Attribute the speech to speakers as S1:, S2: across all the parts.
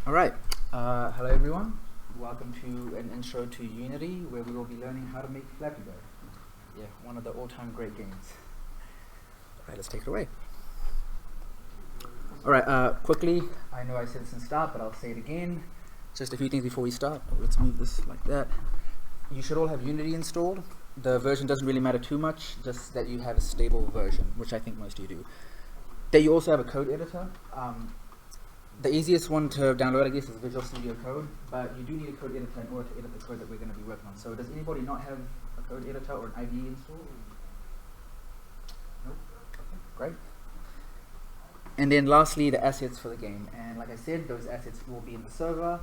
S1: Alright, hello everyone. Welcome to an intro to Unity, where we will be learning how to make Flappy. Yeah, one of the all-time great games. Alright, let's take it away. Alright, quickly, I know I said this in start, but I'll say it again. Just a few things before we start. Let's move this like that. You should all have Unity installed. The version doesn't really matter too much, just that you have a stable version, which I think most of you do. That you also have a code editor. The easiest one to download, I guess, is Visual Studio Code, but you do need a code editor in order to edit the code that we're going to be working on. So does anybody not have a code editor or an IDE installed? Nope. Okay, great. And then lastly, the assets for the game. And like I said, those assets will be in the server.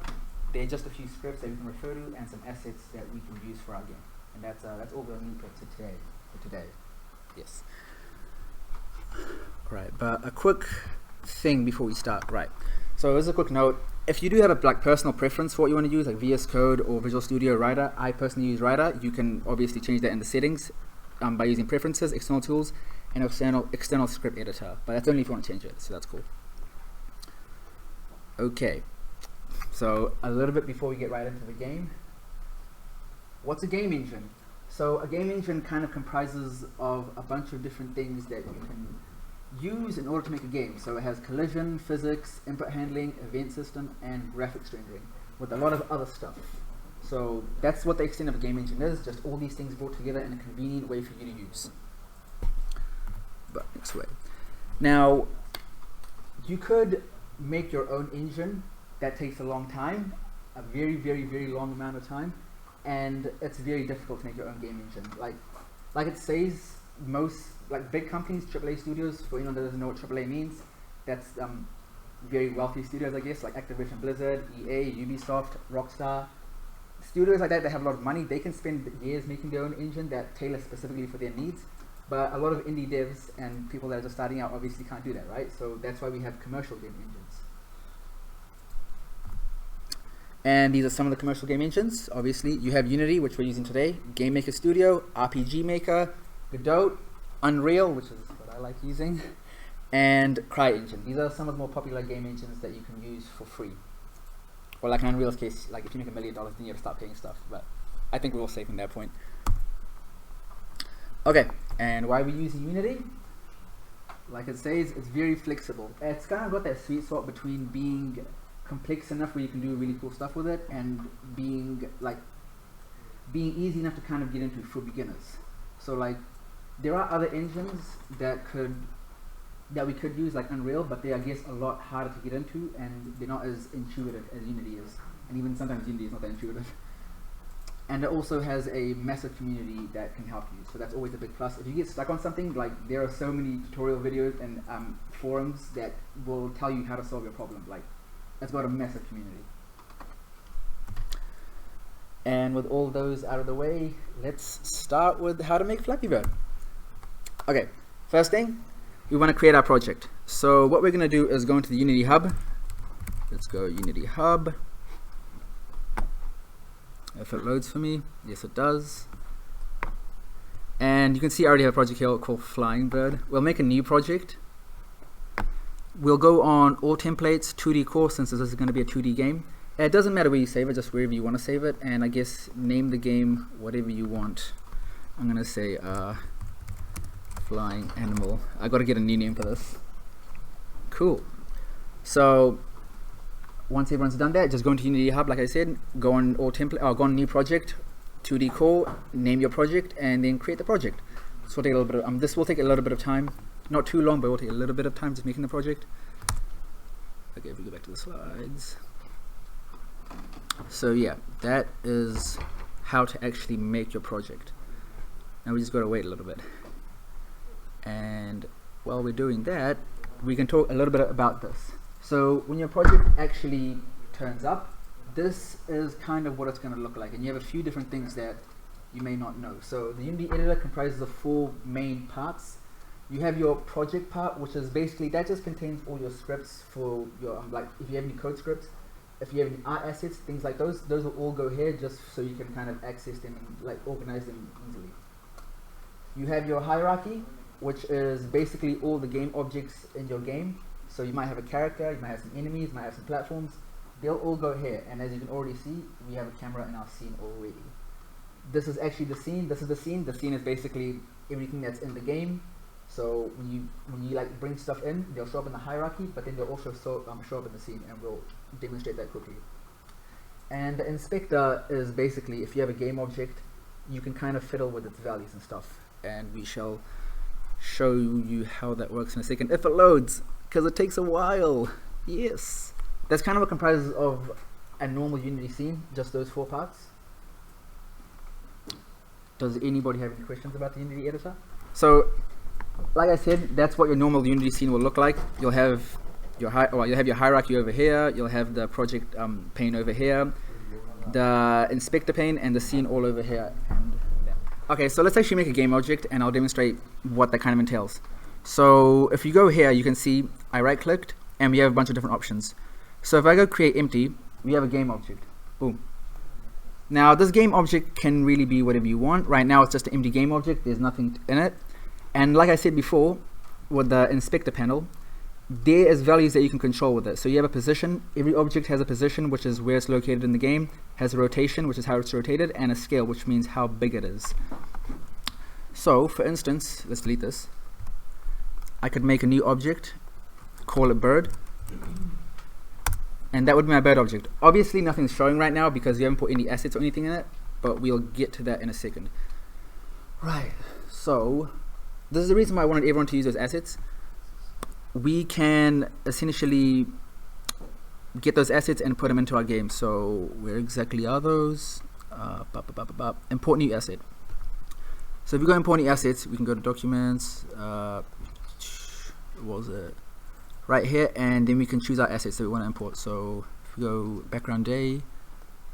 S1: They're just a few scripts that we can refer to and some assets that we can use for our game. And that's all we'll need for today. Yes. All right, but a quick thing before we start. Right. So as a quick note, if you do have a personal preference for what you want to use, like VS Code or Visual Studio Writer, I personally use Writer. You can obviously change that in the settings by using preferences, external tools, and external script editor. But that's only if you want to change it, so that's cool. Okay, so a little bit before we get right into the game. What's a game engine? So a game engine kind of comprises of a bunch of different things that you can use in order to make a game. So it has collision, physics, input handling, event system, and graphics rendering, with a lot of other stuff. So that's what the extent of a game engine is, just all these things brought together in a convenient way for you to use. But next way. Now, you could make your own engine. That takes a long time, a very, very, very long amount of time, and it's very difficult to make your own game engine. Like it says, most big companies, AAA studios, for anyone that doesn't know what AAA means, that's very wealthy studios, I guess, like Activision Blizzard, EA, Ubisoft, Rockstar. Studios like that have a lot of money. They can spend years making their own engine that tailor specifically for their needs. But a lot of indie devs and people that are just starting out obviously can't do that, right? So that's why we have commercial game engines. And these are some of the commercial game engines. Obviously, you have Unity, which we're using today, Game Maker Studio, RPG Maker, Godot, Unreal, which is what I like using, and CryEngine. These are some of the more popular game engines that you can use for free. Or like in Unreal's case, like if you make $1 million, then you have to start paying stuff. But I think we're all safe from that point. Okay, and why are we using Unity? Like it says, it's very flexible. It's kind of got that sweet spot between being complex enough where you can do really cool stuff with it and being easy enough to kind of get into for beginners. So like there are other engines that we could use, like Unreal, but they're, I guess, a lot harder to get into, and they're not as intuitive as Unity is. And even sometimes Unity is not that intuitive. And it also has a massive community that can help you, so that's always a big plus. If you get stuck on something, like there are so many tutorial videos and forums that will tell you how to solve your problem. Like, it's got a massive community. And with all those out of the way, let's start with how to make Flappy Bird. Okay, first thing, we want to create our project. So what we're going to do is go into the Unity Hub. Let's go Unity Hub. If it loads for me, yes it does. And you can see I already have a project here called Flying Bird. We'll make a new project. We'll go on all templates, 2D core, since this is going to be a 2D game. It doesn't matter where you save it, just wherever you want to save it. And I guess name the game whatever you want. I'm going to say Flying Animal. I got to get a new name for this. Cool. So once everyone's done that, just go into Unity Hub, like I said, go on all template, go on new project, 2D core, name your project, and then create the project. This will take a little bit of, this will take a little bit of time, not too long, but it will take a little bit of time just making the project. Okay, if we go back to the slides. So yeah, that is how to actually make your project. Now we just got to wait a little bit. And while we're doing that, we can talk a little bit about this. So when your project actually turns up, this is kind of what it's going to look like, and you have a few different things that you may not know. So the Unity editor comprises of 4 main parts. You have your project part, which is basically, that just contains all your scripts for your, like if you have any code scripts, if you have any art assets, things like those will all go here just so you can kind of access them and like organize them easily. You have your hierarchy, which is basically all the game objects in your game. So you might have a character, you might have some enemies, you might have some platforms. they'll all go here, and as you can already see, we have a camera in our scene already. This is actually the scene. This is the scene. The scene is basically everything that's in the game. So when you like bring stuff in, they'll show up in the hierarchy, but then they'll also show up in the scene, and we'll demonstrate that quickly. And the inspector is basically, if you have a game object, you can kind of fiddle with its values and stuff, and we shall show you how that works in a second if it loads, because it takes a while. Yes, that's kind of what comprises of a normal Unity scene, just those 4 parts. Does anybody have any questions about the Unity editor? So like I said, that's what your normal Unity scene will look like. You'll have your hierarchy over here, you'll have the project pane over here, the inspector pane, and the scene all over here. Okay, so let's actually make a game object, and I'll demonstrate what that kind of entails. So if you go here, you can see I right clicked, and we have a bunch of different options. So if I go create empty, we have a game object. Boom. Now this game object can really be whatever you want. Right now it's just an empty game object, there's nothing in it. And like I said before, with the inspector panel, there is values that you can control with it. So you have a position. Every object has a position, which is where it's located in the game, has a rotation, which is how it's rotated, and a scale, which means how big it is. So for instance, let's delete this. I could make a new object, call it bird, and that would be my bird object. Obviously nothing's showing right now because we haven't put any assets or anything in it, but we'll get to that in a second. Right, so this is the reason why I wanted everyone to use those assets. We can essentially get those assets and put them into our game. So where exactly are those? Import new asset. So if we go import new assets, we can go to documents, what was it? Right here, and then we can choose our assets that we want to import. So if we go background day,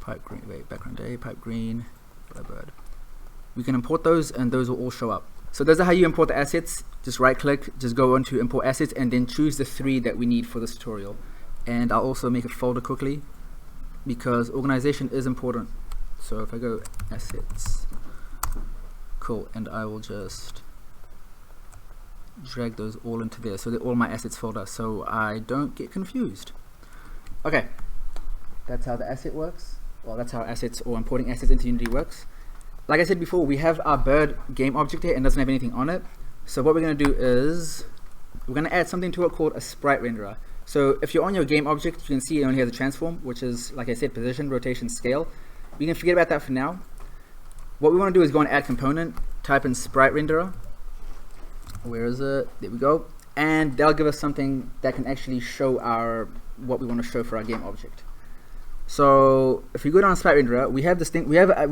S1: pipe green, pipe green, bird. We can import those, and those will all show up. So those are how you import the assets. Just right click, just go on to import assets, and then choose the 3 that we need for this tutorial. And I'll also make a folder quickly because organization is important. So if I go assets, cool, and I will just drag those all into there, so they're all my assets folder, so I don't get confused. Okay, that's how the asset works. Well, that's how assets or importing assets into Unity works. Like I said before, we have our bird game object here and doesn't have anything on it. So what we're going to do is we're going to add something to it called a sprite renderer. So if you're on your game object, you can see it only has a transform, which is, like I said, position, rotation, scale. We can forget about that for now. What we want to do is go and add component, type in sprite renderer. Where is it? There we go. And that'll give us something that can actually show what we want to show for our game object. So if we go down sprite renderer, we have this thing. We have a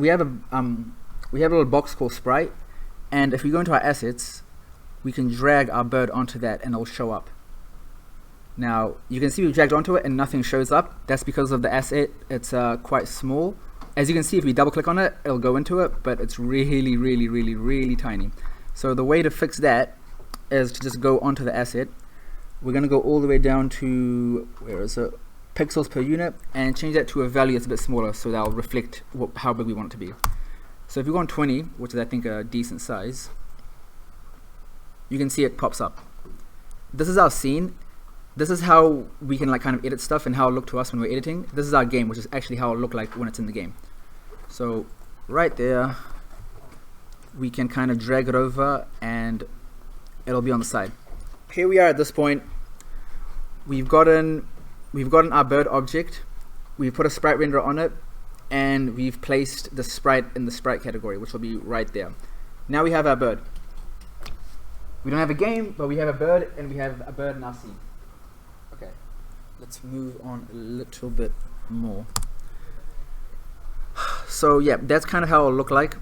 S1: little box called sprite, and if we go into our assets, we can drag our bird onto that, and it'll show up. Now you can see we've dragged onto it, and nothing shows up. That's because of the asset. It's quite small. As you can see, if we double click on it, it'll go into it, but it's really, really, really, really tiny. So the way to fix that is to just go onto the asset. We're going to go all the way down to, where is it, pixels per unit, and change that to a value that's a bit smaller, so that'll reflect how big we want it to be. So if we go on 20, which is I think a decent size, you can see it pops up. This is our scene. This is how we can like kind of edit stuff and how it'll look to us when we're editing. This is our game, which is actually how it'll look like when it's in the game. So right there, we can kind of drag it over and it'll be on the side. Here we are at this point. We've gotten our bird object. We've put a sprite renderer on it, and we've placed the sprite in the sprite category, which will be right there. Now we have our bird. We don't have a game, but we have a bird, and we have a bird in our scene. Okay, let's move on a little bit more. So yeah, that's kind of how it'll look like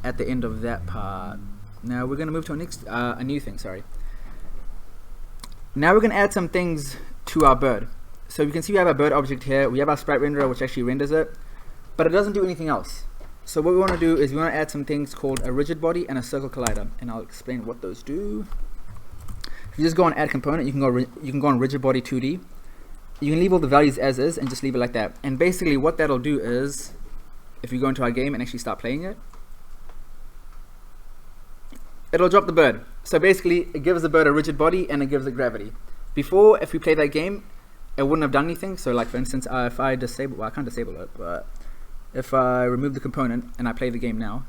S1: at the end of that part. Now we're going to move to a new thing. Sorry. Now we're going to add some things to our bird. So you can see we have our bird object here. We have our sprite renderer, which actually renders it, but it doesn't do anything else. So what we want to do is we want to add some things called a rigid body and a circle collider, and I'll explain what those do. If you just go on add component, you can go on rigid body 2D. You can leave all the values as is and just leave it like that. And basically what that'll do is, if we go into our game and actually start playing it, it'll drop the bird. So basically it gives the bird a rigid body and it gives it gravity. Before, if we play that game, it wouldn't have done anything. So like for instance, if I disable, well I can't disable it, but if I remove the component and I play the game now,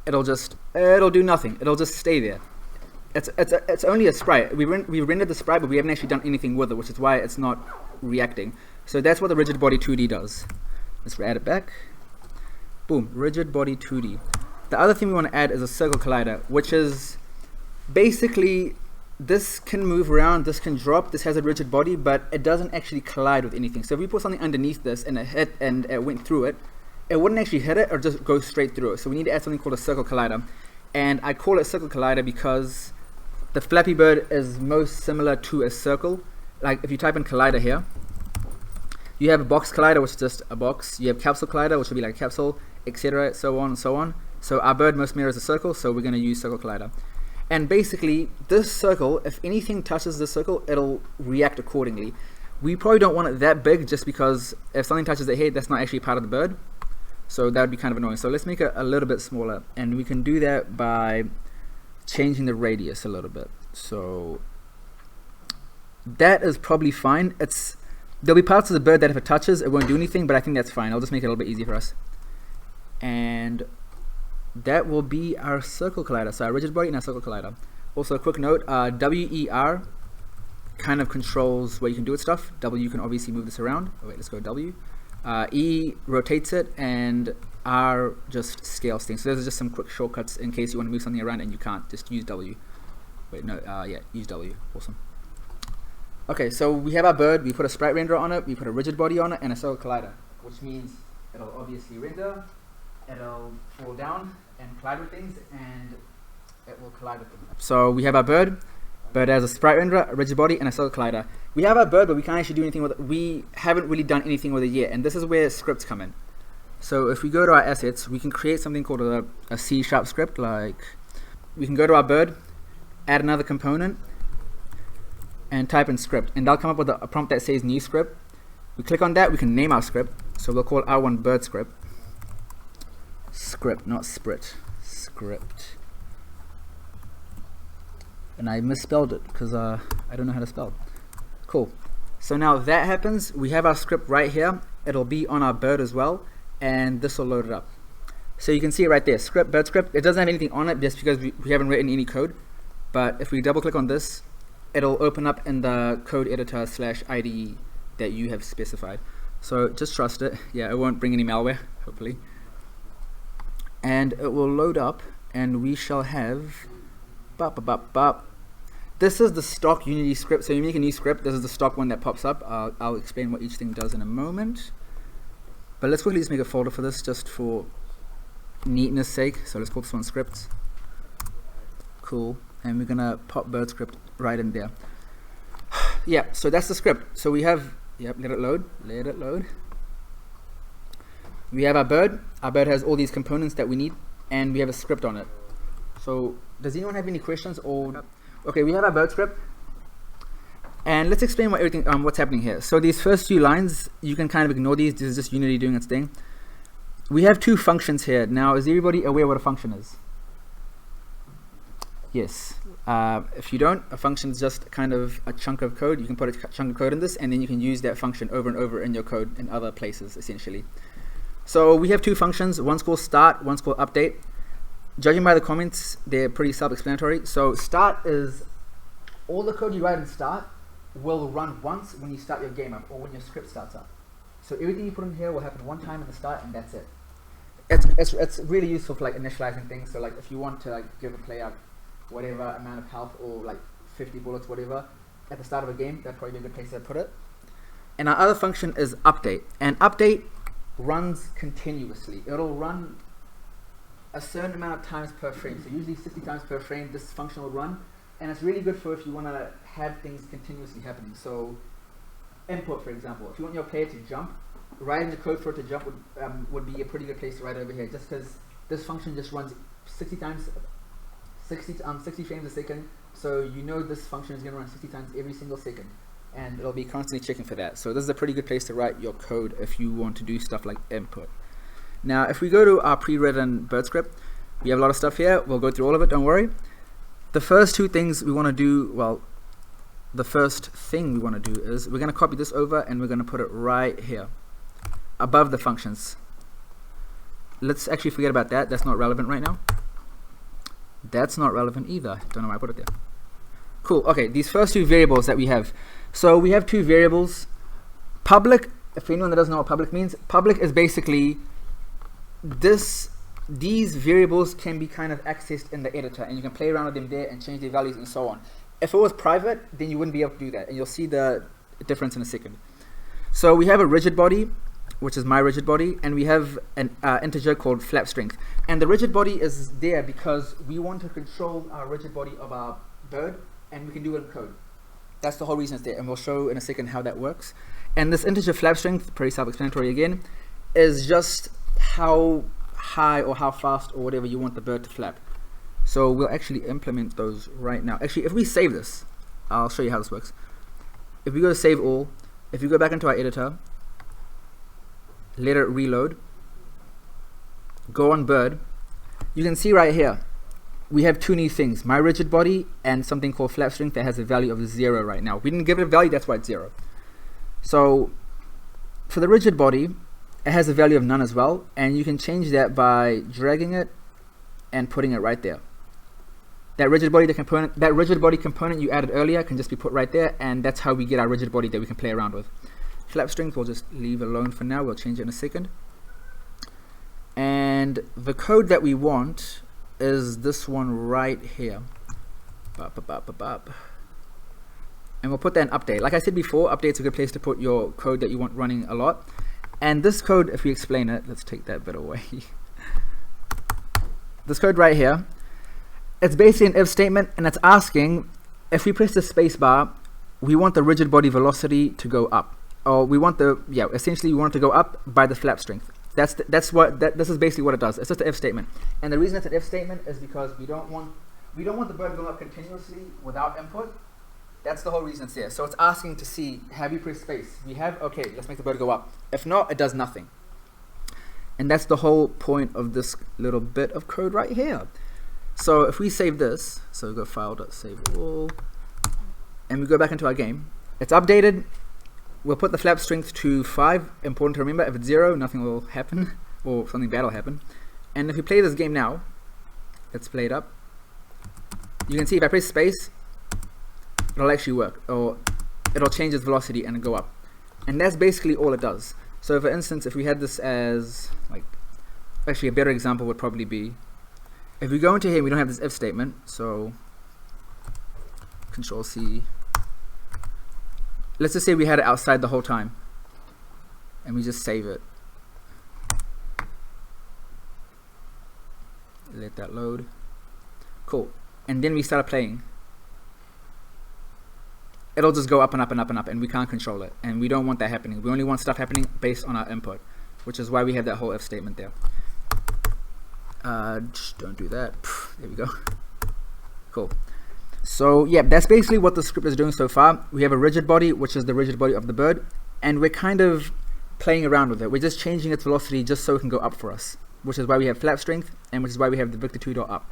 S1: it'll do nothing. It'll just stay there. It's only a sprite. We rendered the sprite, but we haven't actually done anything with it, which is why it's not reacting. So that's what the rigid body 2D does. Let's add it back. Boom, rigid body 2D. The other thing we want to add is a circle collider, which is basically, this can move around, this can drop, this has a rigid body, but it doesn't actually collide with anything. So if we put something underneath this and it hit and it went through it, it wouldn't actually hit it or just go straight through it. So we need to add something called a circle collider. And I call it circle collider because the Flappy Bird is most similar to a circle. Like if you type in collider here, you have a box collider, which is just a box. You have capsule collider, which will be like a capsule, etc., so on and so on. So our bird most mirrors a circle, so we're going to use circle collider. And basically, this circle, if anything touches this circle, it'll react accordingly. We probably don't want it that big, just because if something touches the head, that's not actually part of the bird. So that would be kind of annoying. So let's make it a little bit smaller, and we can do that by changing the radius a little bit. So that is probably fine. There'll be parts of the bird that if it touches, it won't do anything, but I think that's fine. I'll just make it a little bit easier for us. And that will be our circle collider, so our rigid body and our circle collider. Also a quick note, WER kind of controls what you can do with stuff. W can obviously move this around. Oh wait, let's go W. E rotates it, and R just scales things. So those are just some quick shortcuts in case you want to move something around and you can't. Just use W. Wait, no, yeah, use W. Awesome. Okay, so we have our bird, we put a sprite renderer on it, we put a rigid body on it, and a circle collider, which means it'll obviously render, it'll fall down and collide with things, and it will collide with them. So we have our bird has a sprite renderer, a rigid body, and a circle collider. We have our bird, but we can't actually do anything with it. We haven't really done anything with it yet, and this is where scripts come in. So if we go to our assets, we can create something called a C# script. Like, we can go to our bird, add another component, and type in script, and that'll come up with a prompt that says new script. We click on that, we can name our script, so we'll call our one bird script. Script, not sprit. Script. And I misspelled it because I don't know how to spell. Cool. So now that happens, we have our script right here. It'll be on our bird as well, and this will load it up. So you can see it right there, script, bird script. It doesn't have anything on it just because we haven't written any code. But if we double click on this, it'll open up in the code editor / IDE that you have specified. So just trust it. Yeah, it won't bring any malware, hopefully. And it will load up, and we shall have this is the stock Unity script. So you make a new script, this is the stock one that pops up. I'll explain what each thing does in a moment, but let's quickly just make a folder for this just for neatness sake. So let's call this one scripts. Cool. And we're gonna pop bird script right in there. Yeah, so that's the script. So we have, yep, let it load. We have our bird has all these components that we need, and we have a script on it. So does anyone have any questions? Or okay, we have our bird script, and let's explain what's happening here. So these first few lines, you can kind of ignore these. This is just Unity doing its thing. We have two functions here. Now, is everybody aware what a function is? Yes. If you don't, a function is just kind of a chunk of code. You can put a chunk of code in this, and then you can use that function over and over in your code in other places, essentially. So we have two functions. One's called start, one's called update. Judging by the comments, they're pretty self-explanatory. So start is all the code you write in start will run once when you start your game up or when your script starts up. So everything you put in here will happen one time in the start, and that's it. It's really useful for like initializing things. So like if you want to like give a player whatever amount of health or like 50 bullets, whatever, at the start of a game, that'd probably be a good place to put it. And our other function is update, and update runs continuously. It'll run a certain amount of times per frame, so usually 60 times per frame this function will run, and it's really good for if you want to have things continuously happening. So input, for example, if you want your player to jump, writing the code for it to jump would be a pretty good place to write over here, just because this function just runs 60 frames a second, so you know this function is going to run 60 times every single second, and it'll be constantly checking for that. So this is a pretty good place to write your code if you want to do stuff like input. Now if we go to our pre-written bird script, we have a lot of stuff here. We'll go through all of it, don't worry. The first two things we want to do, well, the first thing we want to do is we're going to copy this over and we're going to put it right here above the functions. Let's actually forget about that. That's not relevant right now. That's not relevant either. Don't know why I put it there. Cool. Okay, these first two variables that we have. So we have two variables. Public, if anyone that doesn't know what public means, public is basically these variables can be kind of accessed in the editor, and you can play around with them there and change their values and so on. If it was private, then you wouldn't be able to do that, and you'll see the difference in a second. So we have a rigid body, which is my rigid body, and we have an integer called flap strength. And the rigid body is there because we want to control our rigid body of our bird, and we can do it in code. That's the whole reason it's there, and we'll show in a second how that works. And this integer flap strength, pretty self-explanatory again, is just how high or how fast or whatever you want the bird to flap. So we'll actually implement those right now. Actually, if we save this, I'll show you how this works. If we go to save all, if you go back into our editor, let it reload, go on bird, you can see right here we have two new things, my rigid body and something called flap strength that has a value of 0 right now. We didn't give it a value, that's why it's 0. So for the rigid body, it has a value of none as well, and you can change that by dragging it and putting it right there. That rigid body component you added earlier can just be put right there, and that's how we get our rigid body that we can play around with. Flap strength we'll just leave alone for now, we'll change it in a second. And the code that we want is this one right here. And we'll put that in update. Like I said before, update's a good place to put your code that you want running a lot. And this code, if we explain it, let's take that bit away. This code right here, it's basically an if statement, and it's asking if we press the space bar, we want the rigid body velocity to go up. Or we want essentially we want it to go up by the flap strength. This is basically what it does. It's just an if statement. And the reason it's an if statement is because we don't want the bird going up continuously without input. That's the whole reason it's there. So it's asking to see, have you pressed space? We have, okay, let's make the bird go up. If not, it does nothing. And that's the whole point of this little bit of code right here. So if we save this, so we go file.save all, and we go back into our game, it's updated. We'll put the flap strength to 5. Important to remember, if it's 0, nothing will happen, or something bad will happen. And if we play this game now, let's play it up. You can see if I press space, it'll actually work, or it'll change its velocity and go up. And that's basically all it does. So for instance, if we had this as, like, actually a better example would probably be, if we go into here, we don't have this if statement, so Control C. Let's just say we had it outside the whole time, and we just save it. Let that load. Cool. And then we start playing. It'll just go up and up and up and up, and we can't control it. And we don't want that happening. We only want stuff happening based on our input, which is why we have that whole if statement there. Just don't do that. There we go. Cool. So yeah, that's basically what the script is doing so far. We have a rigid body, which is the rigid body of the bird, and we're kind of playing around with it. We're just changing its velocity just so it can go up for us, which is why we have flap strength, and which is why we have the Victor2.up.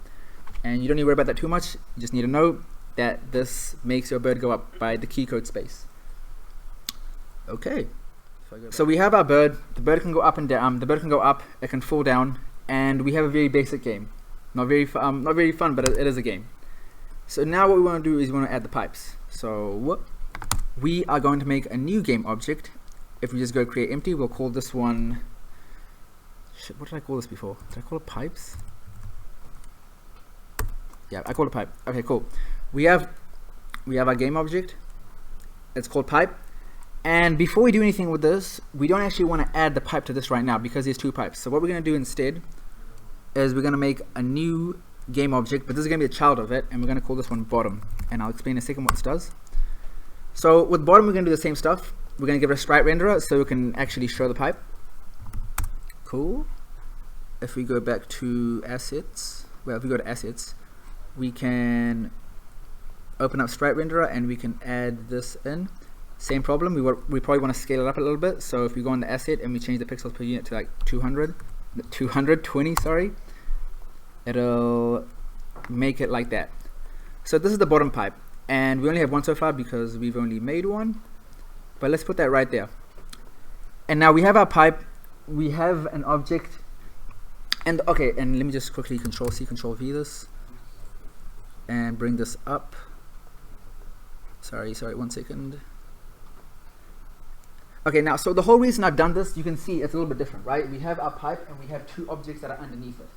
S1: And you don't need to worry about that too much. You just need to know that this makes your bird go up by the key code space. Okay. So we have our bird. The bird can go up and down. The bird can go up. It can fall down, and we have a very basic game. Not very fun, but it is a game. So now what we want to do is we want to add the pipes. So we are going to make a new game object. If we just go create empty, we'll call this one, shit, what did I call this before? Did I call it pipes? Yeah, I called it pipe. Okay, cool. We have our game object. It's called pipe. And before we do anything with this, we don't actually want to add the pipe to this right now because there's two pipes. So what we're going to do instead is we're going to make a new game object, but this is going to be a child of it, and we're going to call this one bottom, and I'll explain in a second what this does. So with bottom, we're going to do the same stuff. We're going to give it a sprite renderer so we can actually show the pipe. Cool. If we go back to assets, well, if we go to assets, we can open up sprite renderer and we can add this in. Same problem, we probably want to scale it up a little bit. So if we go on the asset and we change the pixels per unit to like 220, sorry, it'll make it like that. So this is the bottom pipe. and we only have one so far because we've only made one, but let's put that right there. And now we have our pipe, we have an object, and okay, and let me just quickly Control C, Control V this, and bring this up. Sorry, 1 second. Okay, now, so the whole reason I've done this, you can see it's a little bit different, right? We have our pipe and we have two objects that are underneath it.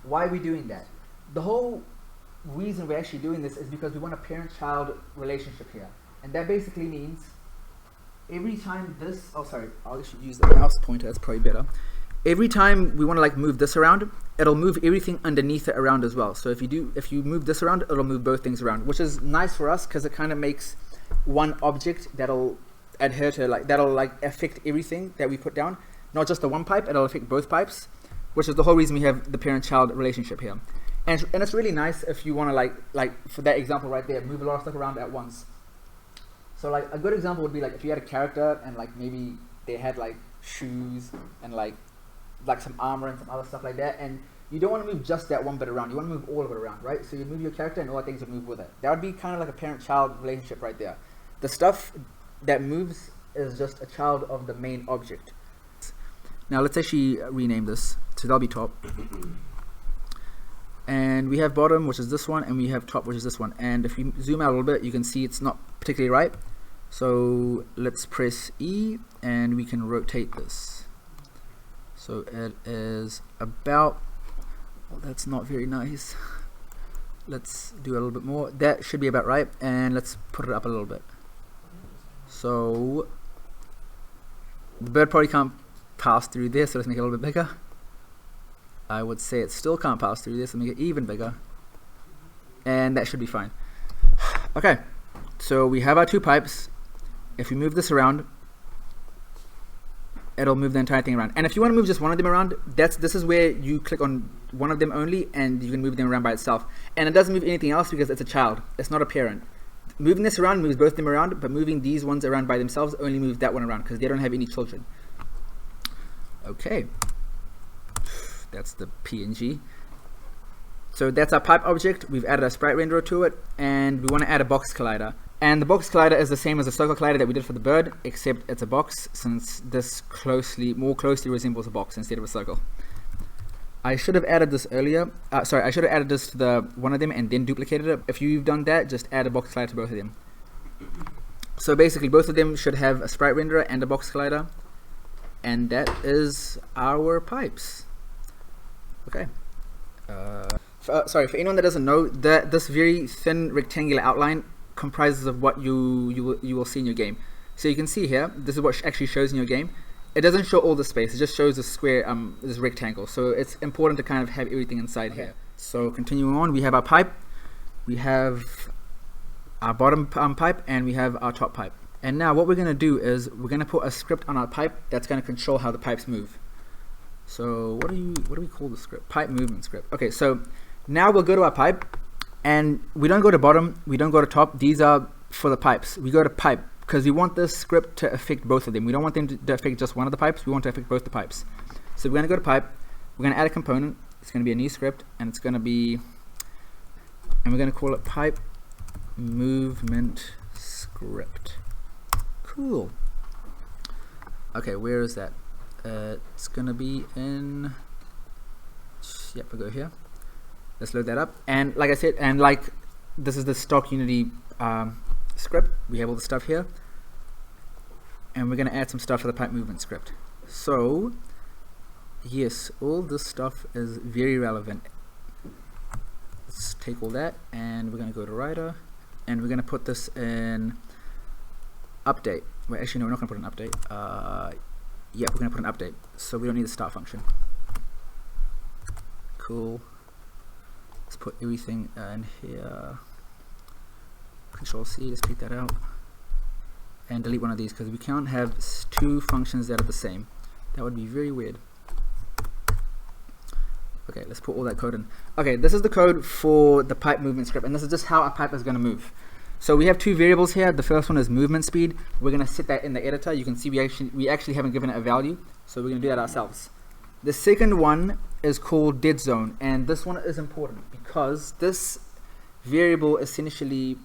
S1: Why are we doing that? The whole reason we're actually doing this is because we want a parent-child relationship here. And that basically means every time this, oh sorry, I'll actually use the mouse pointer, that's probably better. Every time we want to like move this around, it'll move everything underneath it around as well. So if you move this around, it'll move both things around, which is nice for us because it kind of makes one object that'll adhere to, like, that'll like affect everything that we put down, not just the one pipe, it'll affect both pipes, which is the whole reason we have the parent-child relationship here. And it's really nice if you want to like for that example right there, move a lot of stuff around at once. So like a good example would be like if you had a character and like maybe they had like shoes and like some armor and some other stuff like that, and you don't want to move just that one bit around, you want to move all of it around, right? So you move your character and all the things would move with it. That would be kind of like a parent-child relationship right there. The stuff that moves is just a child of the main object. Now let's actually rename this, so that'll be top. And we have bottom, which is this one, and we have top, which is this one. And if you zoom out a little bit, you can see it's not particularly right. So let's press E and we can rotate this. So it is about, well, that's not very nice. Let's do a little bit more. That should be about right. And let's put it up a little bit. So the bird probably can't pass through this, so let's make it a little bit bigger. I would say it still can't pass through this, so make it even bigger. And that should be fine. Okay, so we have our two pipes. If we move this around, it'll move the entire thing around. And if you want to move just one of them around, this is where you click on one of them only and you can move them around by itself. And it doesn't move anything else because it's a child, it's not a parent. Moving this around moves both of them around, but moving these ones around by themselves only moves that one around because they don't have any children. Okay, that's the PNG. So that's our pipe object. We've added a sprite renderer to it, and we want to add a box collider. And the box collider is the same as the circle collider that we did for the bird, except it's a box, since this more closely resembles a box instead of a circle. I should have added this earlier. Sorry, I should have added this to one of them and then duplicated it. If you've done that, just add a box collider to both of them. So basically, both of them should have a sprite renderer and a box collider, and that is our pipes. Okay. Sorry, for anyone that doesn't know, this very thin rectangular outline comprises of what you will see in your game. So you can see here, this is what actually shows in your game. It doesn't show all the space, it just shows the square, this rectangle. So it's important to kind of have everything inside here. So continuing on, we have our pipe, we have our bottom pipe, and we have our top pipe. And now what we're going to do is we're going to put a script on our pipe that's going to control how the pipes move. So what do we call the script? Pipe movement script. Okay, so now we'll go to our pipe, and we don't go to bottom, we don't go to top. These are for the pipes. We go to pipe because we want this script to affect both of them. We don't want them to affect just one of the pipes, we want to affect both the pipes. So we're going to go to pipe, we're going to add a component, it's going to be a new script, and it's going to be, and we're going to call it pipe movement script. Cool. Okay, where is that? It's going to be in, yep, we'll go here. Let's load that up. And like I said, and like this is the stock Unity script. We have all the stuff here, and we're going to add some stuff for the pipe movement script. So yes, all this stuff is very relevant. Let's take all that, and we're going to go to writer, and we're going to put this in update. Well, actually no, we're not going to put an update. Yeah, we're going to put an update, so we don't need the start function. Cool. Let's put everything in here. Control C, let's take that out. And delete one of these because we can't have two functions that are the same. That would be very weird. Okay, let's put all that code in. Okay, this is the code for the pipe movement script, and this is just how our pipe is going to move. So we have two variables here. The first one is movement speed. We're going to set that in the editor. You can see we actually haven't given it a value, so we're going to do that ourselves. The second one is called dead zone, and this one is important because this variable essentially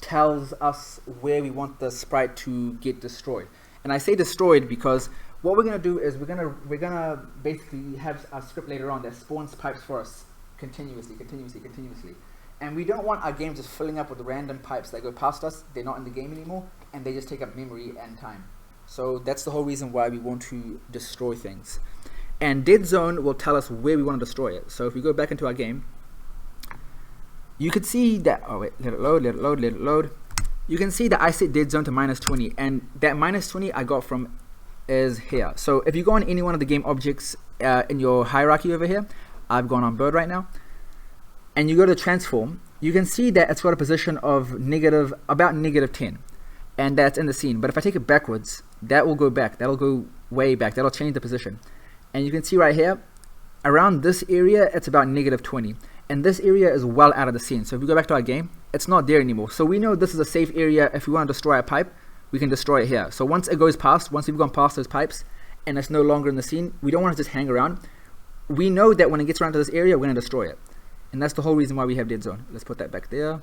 S1: tells us where we want the sprite to get destroyed. And I say destroyed because what we're going to do is we're gonna basically have a script later on that spawns pipes for us continuously. And we don't want our game just filling up with random pipes that go past us. They're not in the game anymore, and they just take up memory and time. So that's the whole reason why we want to destroy things. And dead zone will tell us where we want to destroy it. So if we go back into our game, you could see that, oh wait, let it load. You can see that I set dead zone to -20, and that -20 I got from is here. So if you go on any one of the game objects in your hierarchy over here, I've gone on bird right now, and you go to transform, you can see that it's got a position of about -10, and that's in the scene. But if I take it backwards, that will go back, that'll go way back, that'll change the position. And you can see right here, around this area, it's about -20. And this area is well out of the scene. So if we go back to our game, it's not there anymore. So we know this is a safe area. If we want to destroy a pipe, we can destroy it here. So once it goes past, once we've gone past those pipes, and it's no longer in the scene, we don't want to just hang around. We know that when it gets around to this area, we're going to destroy it. And that's the whole reason why we have dead zone. Let's put that back there.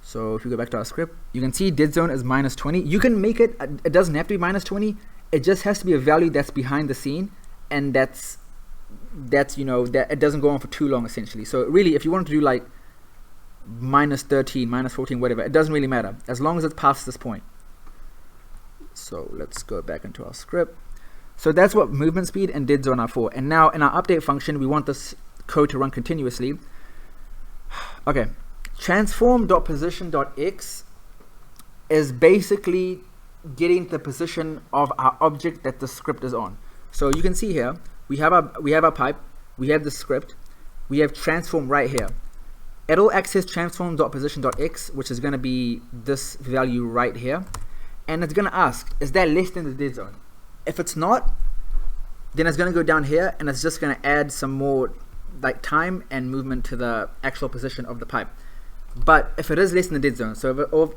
S1: So if we go back to our script, you can see dead zone is -20. You can make it, it doesn't have to be -20. It just has to be a value that's behind the scene, and that's you know, that it doesn't go on for too long essentially. So really, if you want to do like -13, -14, whatever, it doesn't really matter as long as it's past this point. So let's go back into our script. So that's what movement speed and dead zone are for. And now in our update function, we want this code to run continuously. Okay, transform.position.x is basically getting the position of our object that the script is on. So you can see here, we have our pipe, we have the script, we have transform right here. It'll access transform.position.x, which is going to be this value right here, and it's going to ask, is that less than the dead zone? If it's not, then it's going to go down here, and it's just going to add some more like time and movement to the actual position of the pipe. But if it is less than the dead zone, so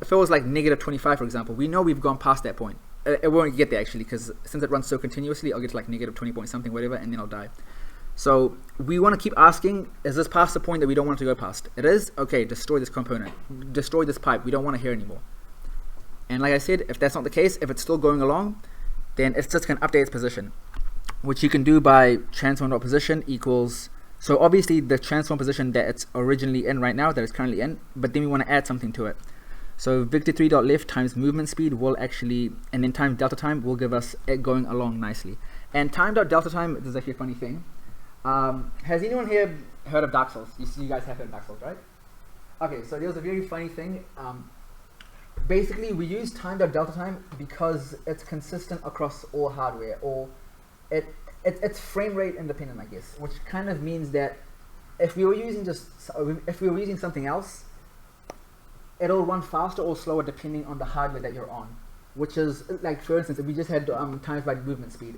S1: if it was like -25 for example, we know we've gone past that point. It won't get there actually, because since it runs so continuously, I'll get to like -20 point something, whatever, and then I'll die. So we want to keep asking, is this past the point that we don't want to go past? It is? Okay, destroy this component. Destroy this pipe. We don't want to hear anymore. And like I said, if that's not the case, if it's still going along, then it's just going to update its position, which you can do by transform.position equals, so obviously the transform position that it's originally in right now, that it's currently in, but then we want to add something to it. So victor3.left times movement speed will actually, and then times delta time will give us it going along nicely. And time.delta time, this is actually a funny thing. Has anyone here heard of Dark Souls? You guys have heard of Dark Souls, right? Okay, so there's a very funny thing. Basically, we use time.delta time because it's consistent across all hardware, or it's frame rate independent, I guess, which kind of means that if we were using something else, it'll run faster or slower depending on the hardware that you're on. Which is like, for instance, if we just had times by movement speed.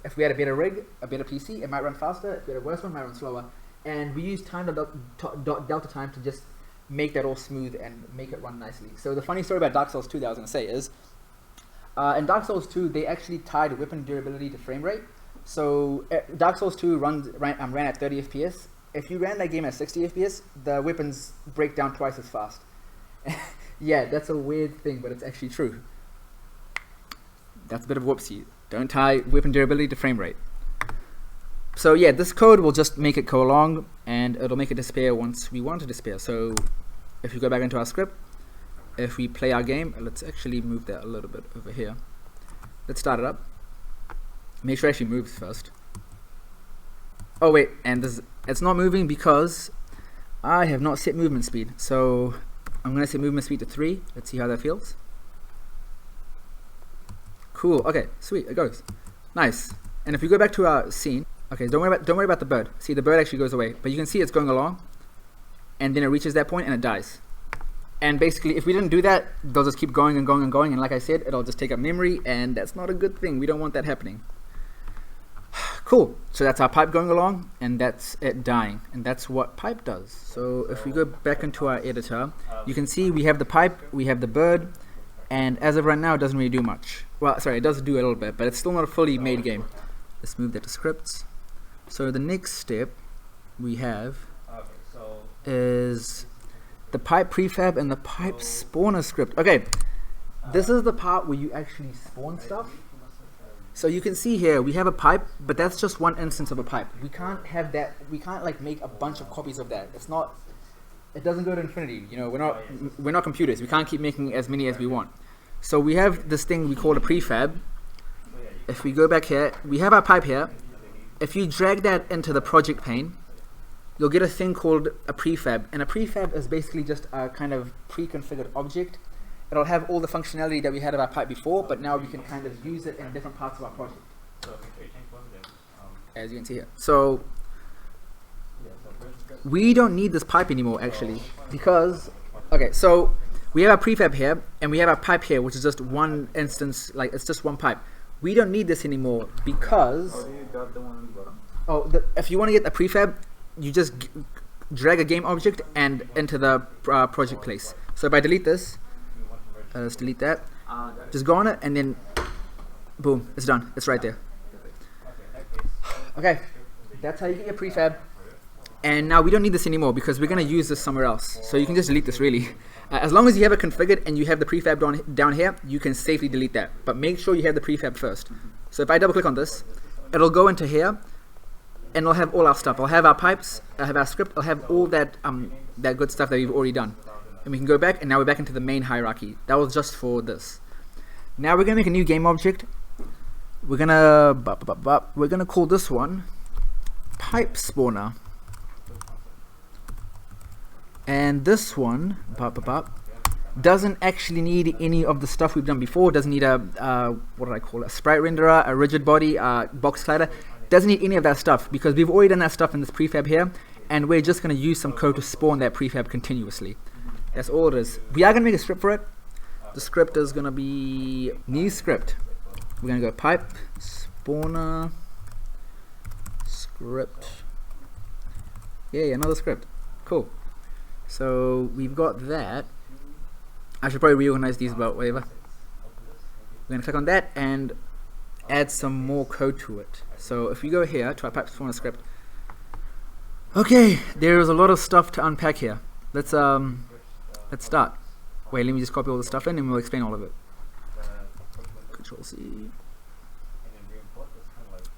S1: If we had a better rig, a better PC, it might run faster. If we had a worse one, it might run slower. And we use time.delta time to just make that all smooth and make it run nicely. So the funny story about Dark Souls 2 that I was going to say is, in Dark Souls 2, they actually tied weapon durability to frame rate. So Dark Souls 2 ran at 30 FPS. If you ran that game at 60 FPS, the weapons break down twice as fast. Yeah, that's a weird thing, but it's actually true. That's a bit of a whoopsie. Don't tie weapon durability to frame rate. So yeah, this code will just make it go along, and it'll make it disappear once we want to disappear. So if we go back into our script, if we play our game, let's actually move that a little bit over here. Let's start it up. Make sure it actually moves first. Oh wait, and it's not moving because I have not set movement speed. So I'm going to set movement speed to 3. Let's see how that feels. Cool. Okay, sweet. It goes. Nice. And if we go back to our scene, okay, don't worry about the bird. See, the bird actually goes away, but you can see it's going along, and then it reaches that point and it dies. And basically, if we didn't do that, they'll just keep going and going and going. And like I said, it'll just take up memory, and that's not a good thing. We don't want that happening. Cool. So that's our pipe going along, and that's it dying. And that's what pipe does. So if we go back into our editor, you can see we have the pipe, we have the bird, and as of right now, it doesn't really do much. Well, sorry, it does do a little bit, but it's still not a fully made game. Let's move that to scripts. So the next step we have is the pipe prefab and the pipe spawner script. Okay, this is the part where you actually spawn stuff. So you can see here we have a pipe, but that's just one instance of a pipe. We can't have that. We can't like make a bunch of copies of that. It's not. It doesn't go to infinity. You know, we're not computers. We can't keep making as many as we want. So we have this thing we call a prefab. If we go back here, we have our pipe here. If you drag that into the project pane, you'll get a thing called a prefab. And a prefab is basically just a kind of pre-configured object. It'll have all the functionality that we had of our pipe before, but now we can kind of use it in different parts of our project. As you can see here. So we don't need this pipe anymore actually, because, okay, so we have our prefab here and we have our pipe here, which is just one instance, like it's just one pipe. We don't need this anymore because, if you want to get the prefab, you just drag a game object and into the project place. So if I delete this, let's delete that, just go on it and then boom, it's done, it's right there. Okay, that's how you get your prefab. And now we don't need this anymore because we're going to use this somewhere else. So you can just delete this really. As long as you have it configured and you have the prefab down here, you can safely delete that. But make sure you have the prefab first. So if I double click on this, it'll go into here and it'll have all our stuff. I'll have our pipes, I'll have our script, I'll have all that that good stuff that we've already done. And we can go back, and now we're back into the main hierarchy. That was just for this. Now we're going to make a new game object. We're going to call this one pipe spawner. And this one doesn't actually need any of the stuff we've done before. Doesn't need a what did I call it? A sprite renderer, a rigid body, box slider. Doesn't need any of that stuff because we've already done that stuff in this prefab here, and we're just going to use some code to spawn that prefab continuously. That's all it is. We are going to make a script for it. The script is going to be new script. We're going to go pipe spawner script. Yeah, another script. Cool. So we've got that. I should probably reorganize these, but whatever. We're going to click on that and add some more code to it. So if we go here to our pipe spawner script, okay, there is a lot of stuff to unpack here. Let's start. Wait, let me just copy all the stuff in and we'll explain all of it. Control C.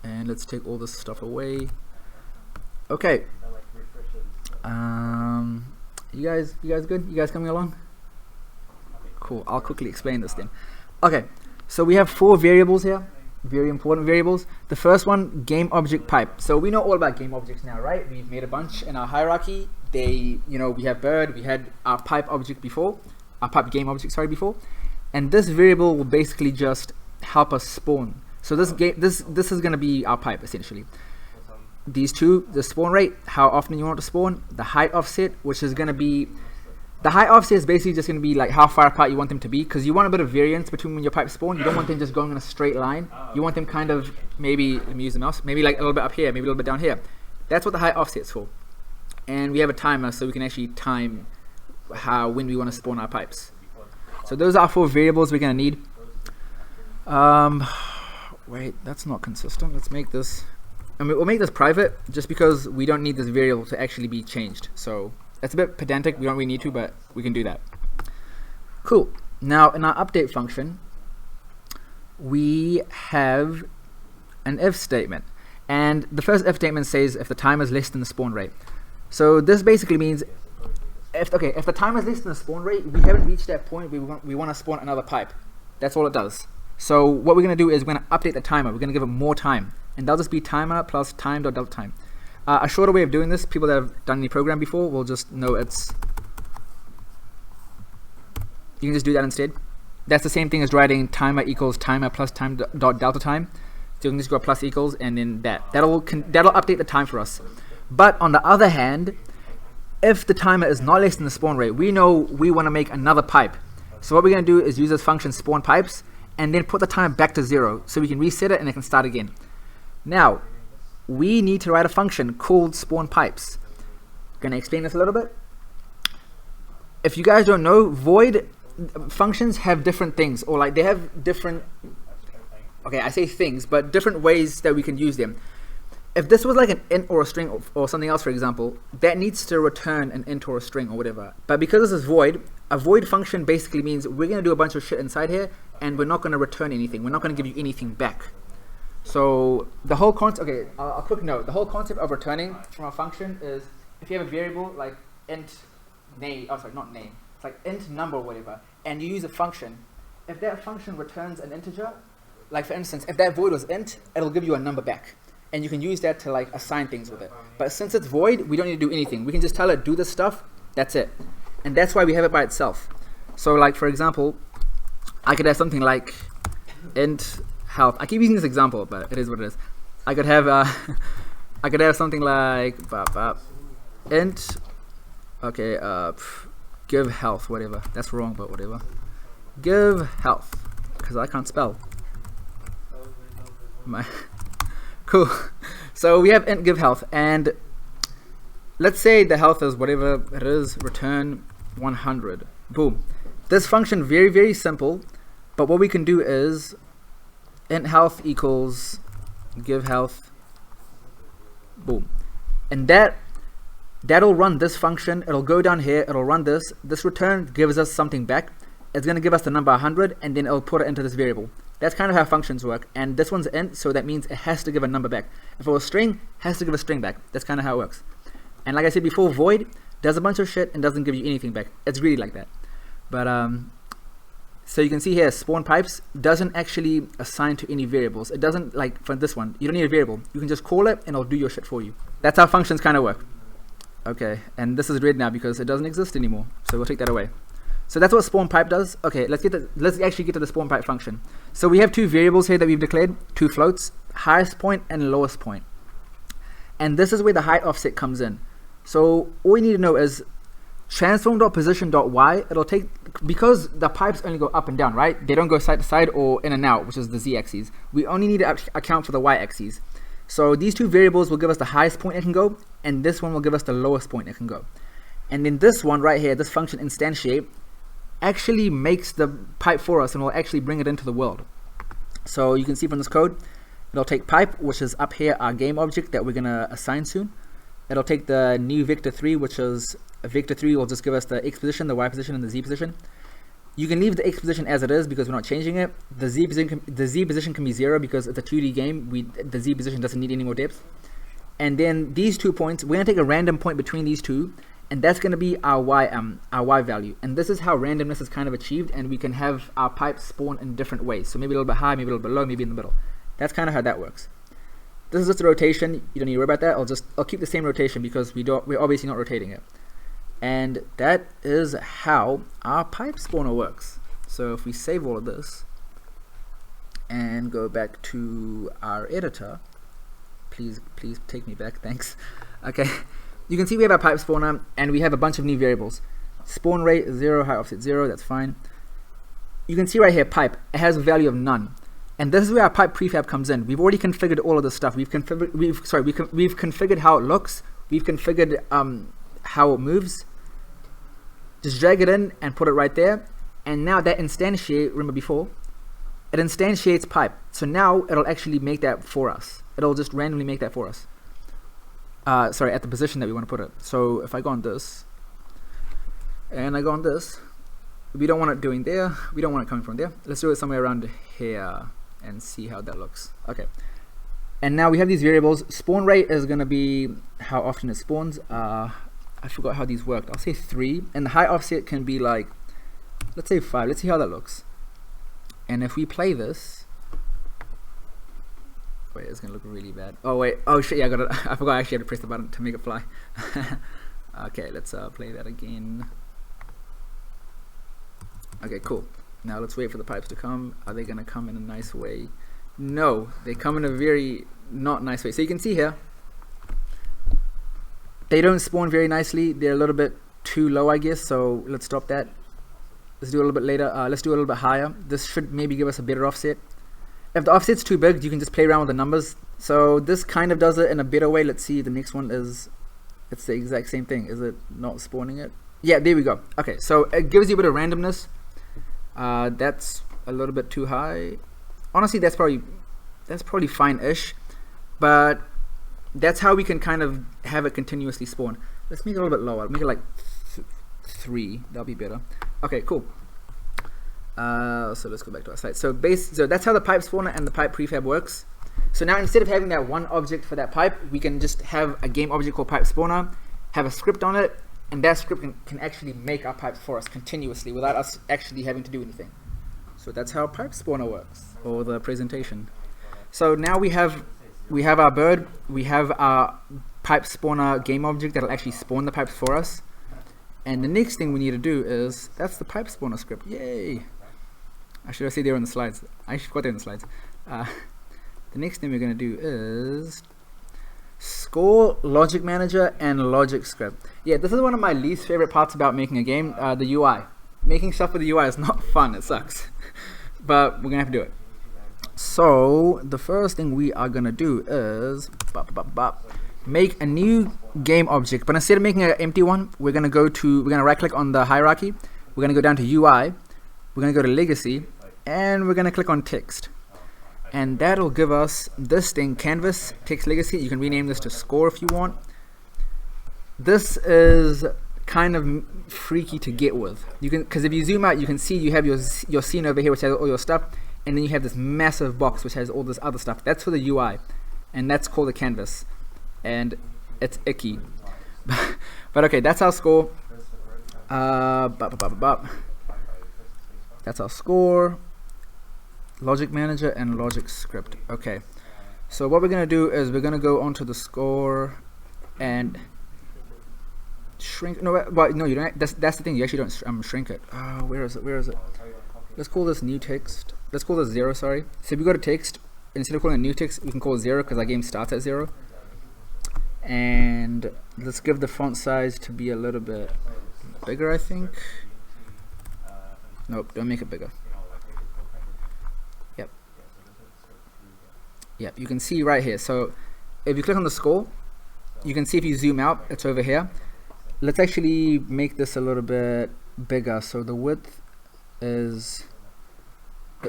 S1: And let's take all this stuff away. Okay. You guys good? You guys coming along? Cool. I'll quickly explain this then. Okay. So we have 4 variables here. Very important variables. The first one, game object pipe. So we know all about game objects now, right? We've made a bunch in our hierarchy. We have bird, we had our pipe object before, our pipe game object, sorry, before, and this variable will basically just help us spawn. So this is going to be our pipe essentially. These two, the spawn rate, how often you want to spawn, the height offset, which is going to be, the height offset is basically just going to be like how far apart you want them to be, because you want a bit of variance between when your pipes spawn. You don't want them just going in a straight line. You want them kind of, maybe, let me use the mouse, maybe like a little bit up here, maybe a little bit down here. That's what the height offset's for. And we have a timer, so we can actually time when we want to spawn our pipes. So those are 4 variables we're going to need. Wait, that's not consistent. Let's make this, and we'll make this private just because we don't need this variable to actually be changed. So it's a bit pedantic, we don't really need to, but we can do that. Cool. Now in our update function, we have an if statement. And the first if statement says if the timer is less than the spawn rate. So this basically means if the timer is less than the spawn rate, we haven't reached that point, we want to spawn another pipe. That's all it does. So what we're going to do is we're going to update the timer. We're going to give it more time, and that'll just be timer plus time.delta-time. A shorter way of doing this, people that have done any program before will just know it's, you can just do that instead. That's the same thing as writing timer equals timer plus time.delta-time. So you can just go plus equals and then that'll update the time for us. But on the other hand, if the timer is not less than the spawn rate, we know we want to make another pipe. So what we're going to do is use this function spawn pipes and then put the timer back to 0 so we can reset it and it can start again. Now, we need to write a function called spawn pipes. I'm going to explain this a little bit. If you guys don't know, void functions have different things, or like they have different, okay, I say things, but different ways that we can use them. if this was like an int or a string or something else, for example, that needs to return an int or a string or whatever. But because this is void, a void function basically means we're going to do a bunch of shit inside here, and we're not going to return anything. We're not going to give you anything back. So the whole concept, okay, a quick note. The whole concept of returning from a function is if you have a variable like int name, oh sorry, not name, it's like int number or whatever, and you use a function, if that function returns an integer, like for instance, if that void was int, it'll give you a number back. And you can use that to like assign things with it. But since it's void, we don't need to do anything. We can just tell it, do this stuff, that's it. And that's why we have it by itself. So like for example, I could have something like int health. I keep using this example, but it is what it is. I could have I could have something like int, okay, give health, whatever. That's wrong, but whatever. Give health, because I can't spell. Cool. So we have int give health, and let's say the health is whatever it is, return 100. Boom. This function, very, very simple, but what we can do is int health equals give health. Boom. And that'll run this function. It'll go down here, it'll run this. This return gives us something back. It's going to give us the number 100, and then it'll put it into this variable. That's kind of how functions work, and this one's int, so that means it has to give a number back. If it was string, it has to give a string back. That's kind of how it works. And like I said before, void does a bunch of shit and doesn't give you anything back. It's really like that. But so you can see here, spawn pipes doesn't actually assign to any variables. It doesn't, like for this one, you don't need a variable. You can just call it and it'll do your shit for you. That's how functions kind of work. Okay, and this is red now because it doesn't exist anymore, so we'll take that away. So that's what spawn pipe does. Okay, let's actually get to the spawn pipe function. So we have two variables here that we've declared, two floats, highest point and lowest point. And this is where the height offset comes in. So all you need to know is transform.position.y, it'll take, because the pipes only go up and down, right? They don't go side to side or in and out, which is the z-axis. We only need to account for the y-axis. So these two variables will give us the highest point it can go, and this one will give us the lowest point it can go. And then this one right here, this function instantiate, actually makes the pipe for us and will actually bring it into the world. So you can see from this code, it'll take pipe, which is up here, our game object that we're going to assign soon. It'll take the new vector3, which is vector3 will just give us the x position, the y position, and the z position. You can leave the x position as it is because we're not changing it. The z position can be 0 because it's a 2D game. The z position doesn't need any more depth. And then these 2 points, we're going to take a random point between these two, and that's going to be our y value. And this is how randomness is kind of achieved, and we can have our pipes spawn in different ways. So maybe a little bit high, maybe a little bit low, maybe in the middle. That's kind of how that works. This is just a rotation. You don't need to worry about that. I'll keep the same rotation because we're obviously not rotating it. And that is how our pipe spawner works. So if we save all of this and go back to our editor, please take me back, thanks. Okay. You can see we have our pipe spawner and we have a bunch of new variables. Spawn rate 0, height offset 0, that's fine. You can see right here, pipe, it has a value of none. And this is where our pipe prefab comes in. We've already configured all of this stuff. We've configured how it looks. We've configured how it moves. Just drag it in and put it right there. And now that instantiate, remember before, it instantiates pipe. So now it'll actually make that for us. It'll just randomly make that for us. Sorry, at the position that we want to put it. So if I go on this, and I go on this, we don't want it doing there, we don't want it coming from there. Let's do it somewhere around here and see how that looks. Okay. And now we have these variables. Spawn rate is going to be how often it spawns. I forgot how these worked. I'll say 3. And the height offset can be like, let's say 5. Let's see how that looks. And if we play this, wait, it's gonna look really bad. Oh wait, oh shit, yeah, I forgot I actually had to press the button to make it fly. Okay, let's play that again. Okay, cool. Now let's wait for the pipes to come. Are they gonna come in a nice way? No, they come in a very not nice way. So you can see here, they don't spawn very nicely. They're a little bit too low, I guess. So let's stop that. Let's do a little bit later. Let's do a little bit higher. This should maybe give us a better offset. If the offset's too big, you can just play around with the numbers. So this kind of does it in a better way. Let's see, the next one is, it's the exact same thing. Is it not spawning it? Yeah, there we go. Okay, so it gives you a bit of randomness. That's a little bit too high. Honestly, that's probably fine-ish. But that's how we can kind of have it continuously spawn. Let's make it a little bit lower. I'll make it like 3. That'll be better. Okay, cool. So let's go back to our site. So that's how the pipe spawner and the pipe prefab works. So now instead of having that one object for that pipe, we can just have a game object called pipe spawner, have a script on it, and that script can actually make our pipes for us continuously without us actually having to do anything. So that's how pipe spawner works, or the presentation. So now we have our bird, we have our pipe spawner game object that'll actually spawn the pipes for us. And the next thing we need to do is, that's the pipe spawner script. Yay! I should have said there on the slides. I should have got there in the slides. The next thing we're going to do is score, logic manager, and logic script. Yeah, this is one of my least favorite parts about making a game, the UI. Making stuff with the UI is not fun, it sucks. But we're going to have to do it. So the first thing we are going to do is make a new game object, but instead of making an empty one, we're going to right click on the hierarchy, we're going to go down to UI, we're going to go to legacy, and we're going to click on text. And that'll give us this thing, canvas, text legacy. You can rename this to score if you want. This is kind of freaky to get with. You can, because if you zoom out, you can see you have your scene over here, which has all your stuff, and then you have this massive box which has all this other stuff. That's for the UI, and that's called the canvas, and it's icky. But okay, that's our score. That's our score, logic manager, and logic script. Okay, so what we're gonna do is we're gonna go onto the score and shrink. No, you don't. That's the thing. You actually don't shrink it. Where is it? Let's call this new text. Let's call this 0. Sorry. So if we go to text, instead of calling it new text, we can call it 0 because our game starts at 0. And let's give the font size to be a little bit bigger, I think. Nope, don't make it bigger. Yep, you can see right here. So if you click on the score, you can see if you zoom out, it's over here. Let's actually make this a little bit bigger. So the width is,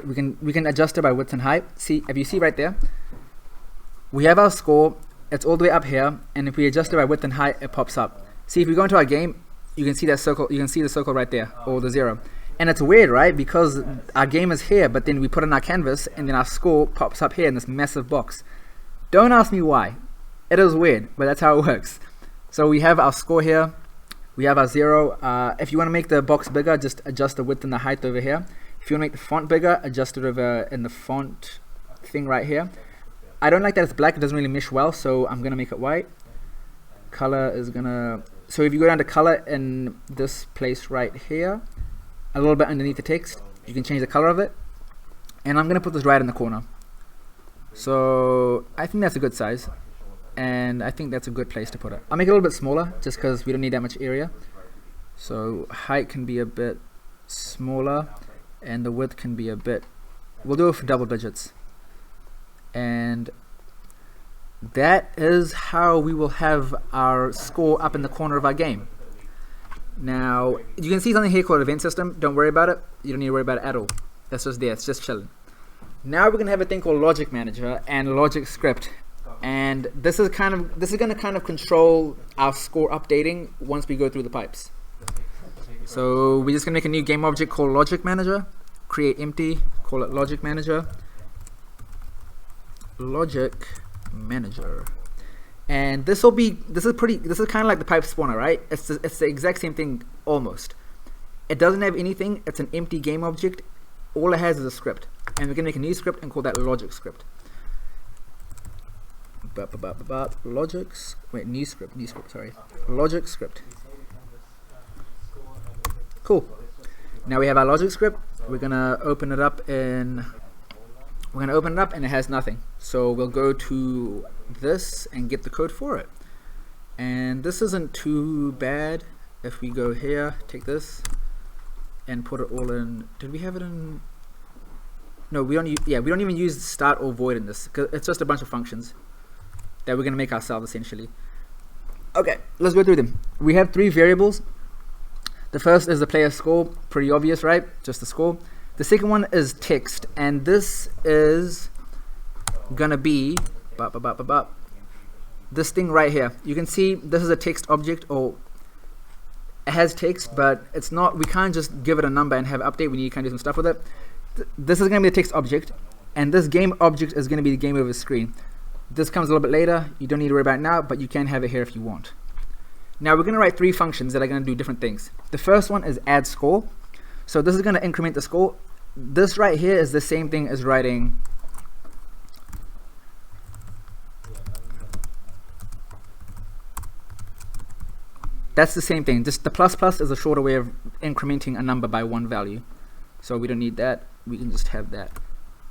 S1: we can adjust it by width and height. See, if you see right there, we have our score, it's all the way up here, and if we adjust it by width and height, it pops up. See, if we go into our game, you can see that circle, you can see the circle right there, or the 0. And it's weird, right? Because our game is here, but then we put in our canvas, and then our score pops up here in this massive box. Don't ask me why. It is weird, but that's how it works. So we have our score here. We have our 0. If you want to make the box bigger, just adjust the width and the height over here. If you want to make the font bigger, adjust it over in the font thing right here. I don't like that it's black. It doesn't really mesh well, so I'm going to make it white. Color is going to... So if you go down to color in this place right here, a little bit underneath the text, you can change the color of it, and I'm gonna put this right in the corner. So I think that's a good size, and I think that's a good place to put it. I'll make it a little bit smaller just because we don't need that much area. So height can be a bit smaller, and the width can be a bit, we'll do it for double digits. And that is how we will have our score up in the corner of our game. Now, you can see something here called event system. Don't worry about it. You don't need to worry about it at all. That's just there. It's just chilling. Now we're going to have a thing called logic manager and logic script. And this is going to kind of control our score updating once we go through the pipes. So we're just going to make a new game object called logic manager. Create empty. Call it logic manager. Logic manager. And this is kind of like the pipe spawner, right? It's the exact same thing almost. It doesn't have anything. It's an empty game object. All it has is a script, and we can make a new script and call that logic script. New script. Sorry, logic script. Cool. Now we have our logic script. We're gonna open it up and it has nothing. So we'll go to this and get the code for it. And this isn't too bad. If we go here, take this and put it all in. Did we have it in? No, we don't even use start or void in this, because it's just a bunch of functions that we're going to make ourselves essentially. Okay, let's go through them. We have 3 variables. The first is the player score, pretty obvious, right? Just the score. The second one is text, and this is gonna be this thing right here. You can see this is a text object, or it has text, but it's not, we can't just give it a number and have update. We need to kind of do some stuff with it. This is going to be a text object, and this game object is going to be the game over screen. This comes a little bit later. You don't need to worry about it now, but you can have it here if you want. Now we're going to write 3 functions that are going to do different things. The first one is add score. So this is going to increment the score. This right here is the same thing as writing that's the same thing. Just the plus plus is a shorter way of incrementing a number by 1 value. So we don't need that. We can just have that.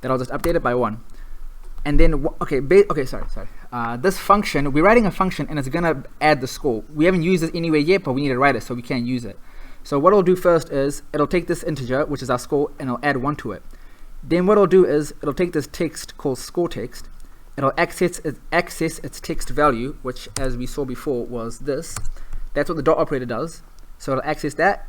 S1: Then I'll just update it by 1. And then this function, we're writing a function and it's gonna add the score. We haven't used it anywhere yet, but we need to write it so we can use it. So what it'll do first is it'll take this integer, which is our score, and it'll add 1 to it. Then what it'll do is it'll take this text called score text. It'll access its text value, which as we saw before was this. That's what the dot operator does. So it'll access that.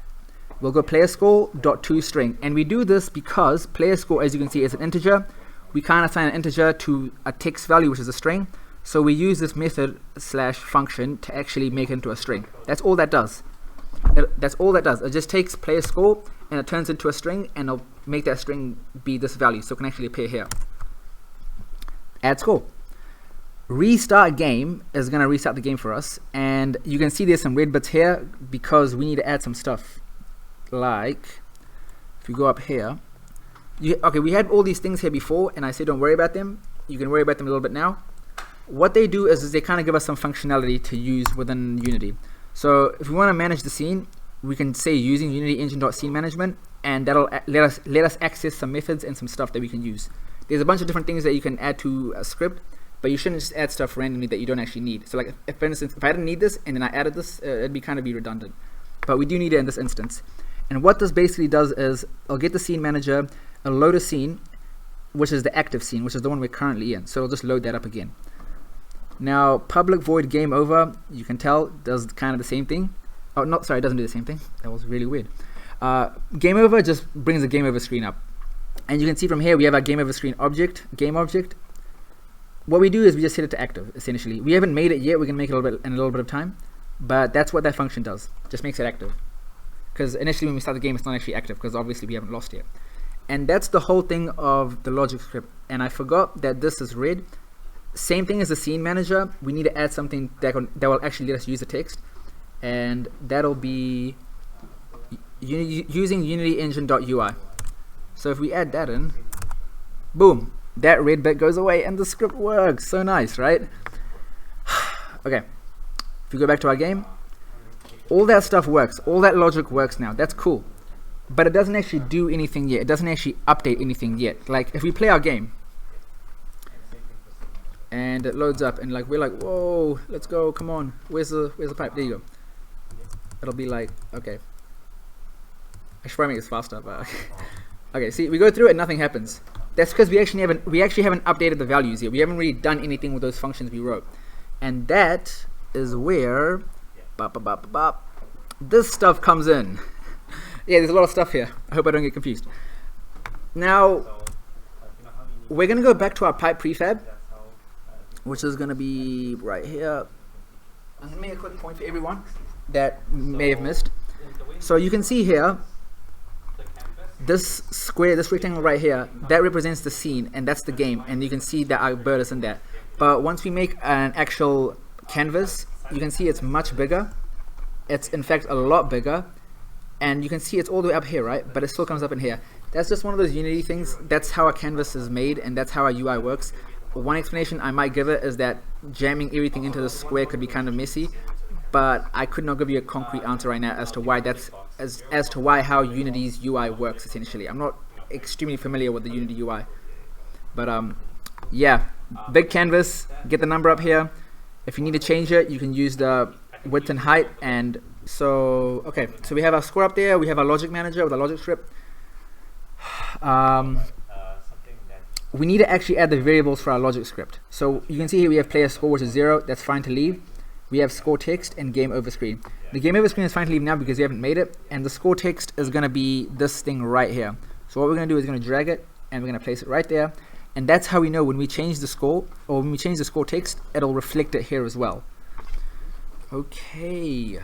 S1: We'll go player score dot toString, and we do this because player score, as you can see, is an integer. We can't assign an integer to a text value, which is a string. So we use this method / function to actually make it into a string. That's all that does. That's all that does. It just takes player score and it turns into a string, and it'll make that string be this value, so it can actually appear here. Add score. Restart game is going to restart the game for us, and you can see there's some red bits here because we need to add some stuff. Like if you go up here, okay, we had all these things here before, and I said don't worry about them. You can worry about them a little bit now. What they do is they kind of give us some functionality to use within Unity. So if we want to manage the scene, we can say using Unity engine.scene management, and that'll let us access some methods and some stuff that we can use. There's a bunch of different things that you can add to a script, but you shouldn't just add stuff randomly that you don't actually need. So like, if, for instance, if I didn't need this and then I added this, it'd be kind of redundant. But we do need it in this instance. And what this basically does is, I'll get the scene manager, I'll load a scene, which is the active scene, which is the one we're currently in. So I'll just load that up again. Now, public void game over, you can tell, does kind of the same thing. Oh, no, sorry, it doesn't do the same thing. That was really weird. Game over just brings the game over screen up. And you can see from here, we have our game over screen object, game object. What we do is we just set it to active, essentially. We haven't made it yet. We're going to make it in a little bit of time. But that's what that function does. Just makes it active. Because initially when we start the game, it's not actually active, because obviously we haven't lost yet. And that's the whole thing of the logic script. And I forgot that this is red. Same thing as the scene manager. We need to add something that will actually let us use the text. And that'll be using Unity engine.ui. So if we add that in, boom, that red bit goes away and the script works. So nice, right? Okay, if we go back to our game, all that stuff works. All that logic works now. That's cool. But it doesn't actually do anything yet. It doesn't actually update anything yet. Like if we play our game and it loads up and like we're like, whoa, let's go, come on, where's the pipe? There you go. It'll be like, okay, I should probably make this faster, but okay, see, we go through it and nothing happens. That's because we actually haven't updated the values yet. We haven't really done anything with those functions we wrote. And that is where this stuff comes in. Yeah, there's a lot of stuff here. I hope I don't get confused. Now, we're going to go back to our pipe prefab, which is going to be right here. I'm going to make a quick point for everyone that may have missed. So you can see here, this square, this rectangle right here, that represents the scene, and that's the game, and you can see that our bird is in there. But once we make an actual canvas, you can see it's much bigger. It's in fact a lot bigger, and you can see it's all the way up here, right? But it still comes up in here. That's just one of those Unity things. That's how a canvas is made, and that's how our UI works. One explanation I might give it is that jamming everything into the square could be kind of messy, but I could not give you a concrete answer right now as to why that's as to why how Unity's UI works essentially. I'm not extremely familiar with the Unity UI, but yeah, big canvas, get the number up here. If you need to change it, you can use the width and height. And so okay, so we have our score up there, we have our logic manager with our logic script. We need to actually add the variables for our logic script. So you can see here we have player score, which is 0, that's fine to leave. We have score text and game over screen. The game over screen is fine to leave now because we haven't made it, and the score text is going to be this thing right here. So what we're going to do is going to drag it and we're going to place it right there. and that's how we know when we change the score, or when we change the score text, it'll reflect it here as well. Okay.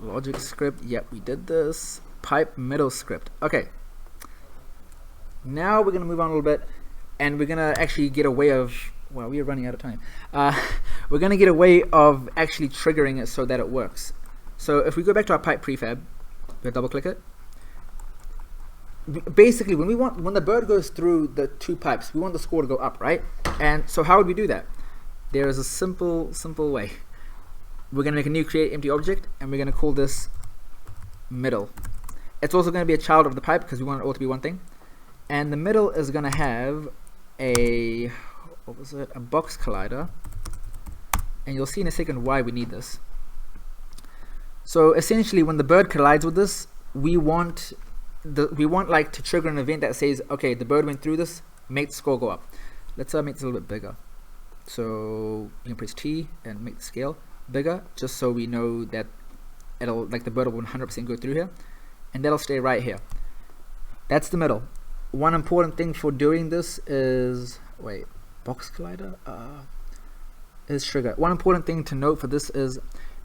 S1: Logic script, yep, we did this. Pipe middle script. Okay. Now we're gonna move on a little bit, and we're gonna actually get a way of, well, we are running out of time. We're gonna get a way of actually triggering it so that it works. So if we go back to our pipe prefab, we'll double click it. Basically, when the bird goes through the two pipes, we want the score to go up, right? And so how would we do that? There is a simple way. We're going to make a new create empty object, and we're going to call this middle. It's also going to be a child of the pipe because we want it all to be one thing. And the middle is going to have a box collider, and you'll see in a second why we need this. So essentially, when the bird collides with this, we want like to trigger an event that says, okay, the bird went through this, make the score go up. Let's make this a little bit bigger. So you can press T and make the scale bigger, just so we know that it'll, like, the bird will 100% go through here, and that'll stay right here. That's the middle. One important thing for doing this is, wait, box collider is trigger. One important thing to note for this is,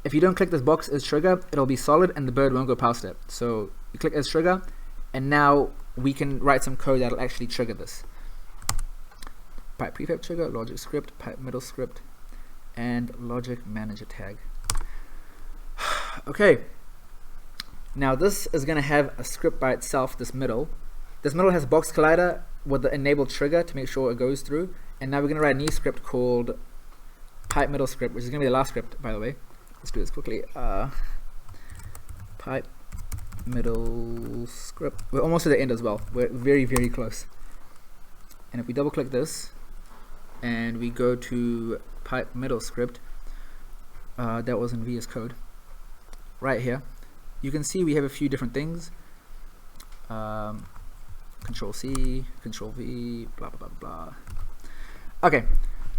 S1: if you don't click this box as trigger, it'll be solid and the bird won't go past it. So you click as trigger, and now we can write some code that'll actually trigger this. Pipe prefab trigger, logic script, pipe middle script, and logic manager tag. Okay, now this is going to have a script by itself. This middle has a box collider with the enabled trigger to make sure it goes through, and now we're going to write a new script called pipe middle script, which is going to be the last script, by the way. Let's do this quickly. Pipe middle script. We're almost to the end as well. We're very close. And if we double click this and we go to pipe middle script, that was in VS Code right here, you can see we have a few different things. Control C, Control V, blah blah blah blah. Okay,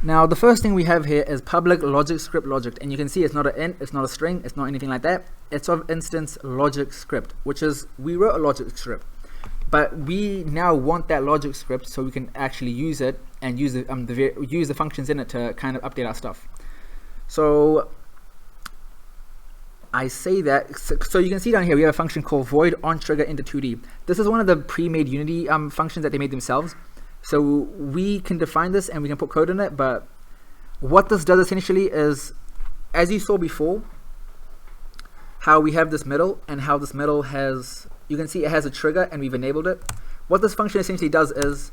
S1: now the first thing we have here is public logic script logic, and you can see it's not an int, it's not a string, it's not anything like that. It's of instance logic script, which is, we wrote a logic script, but we now want that logic script so we can actually use it and use the functions in it to kind of update our stuff. So I say that, so you can see down here we have a function called void on trigger into 2D. This is one of the pre-made Unity functions that they made themselves. So we can define this and we can put code in it, but what this does essentially is, as you saw before, how we have this middle, and how this middle has, you can see it has a trigger and we've enabled it. What this function essentially does is,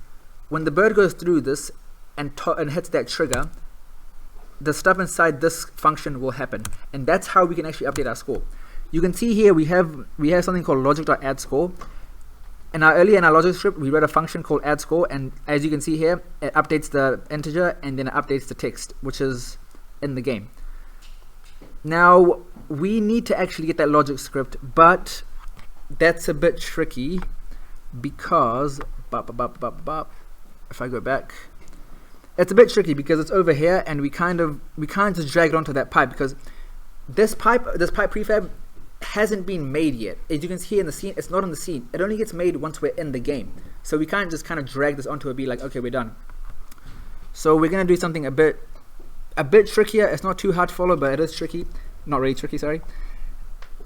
S1: when the bird goes through this and hits that trigger, the stuff inside this function will happen, and that's how we can actually update our score. You can see here we have something called logic.addScore. And earlier in our logic script, we wrote a function called addScore, and as you can see here, it updates the integer and then it updates the text, which is in the game. Now we need to actually get that logic script, but that's a bit tricky because if I go back, it's a bit tricky because it's over here, and we can't just drag it onto that pipe, because this pipe prefab hasn't been made yet. As you can see in the scene, it's not in the scene. It only gets made once we're in the game. So we can't just kind of drag this onto it and be like, okay, we're done. So we're gonna do something a bit trickier. It's not too hard to follow, but it is tricky. Not really tricky, sorry.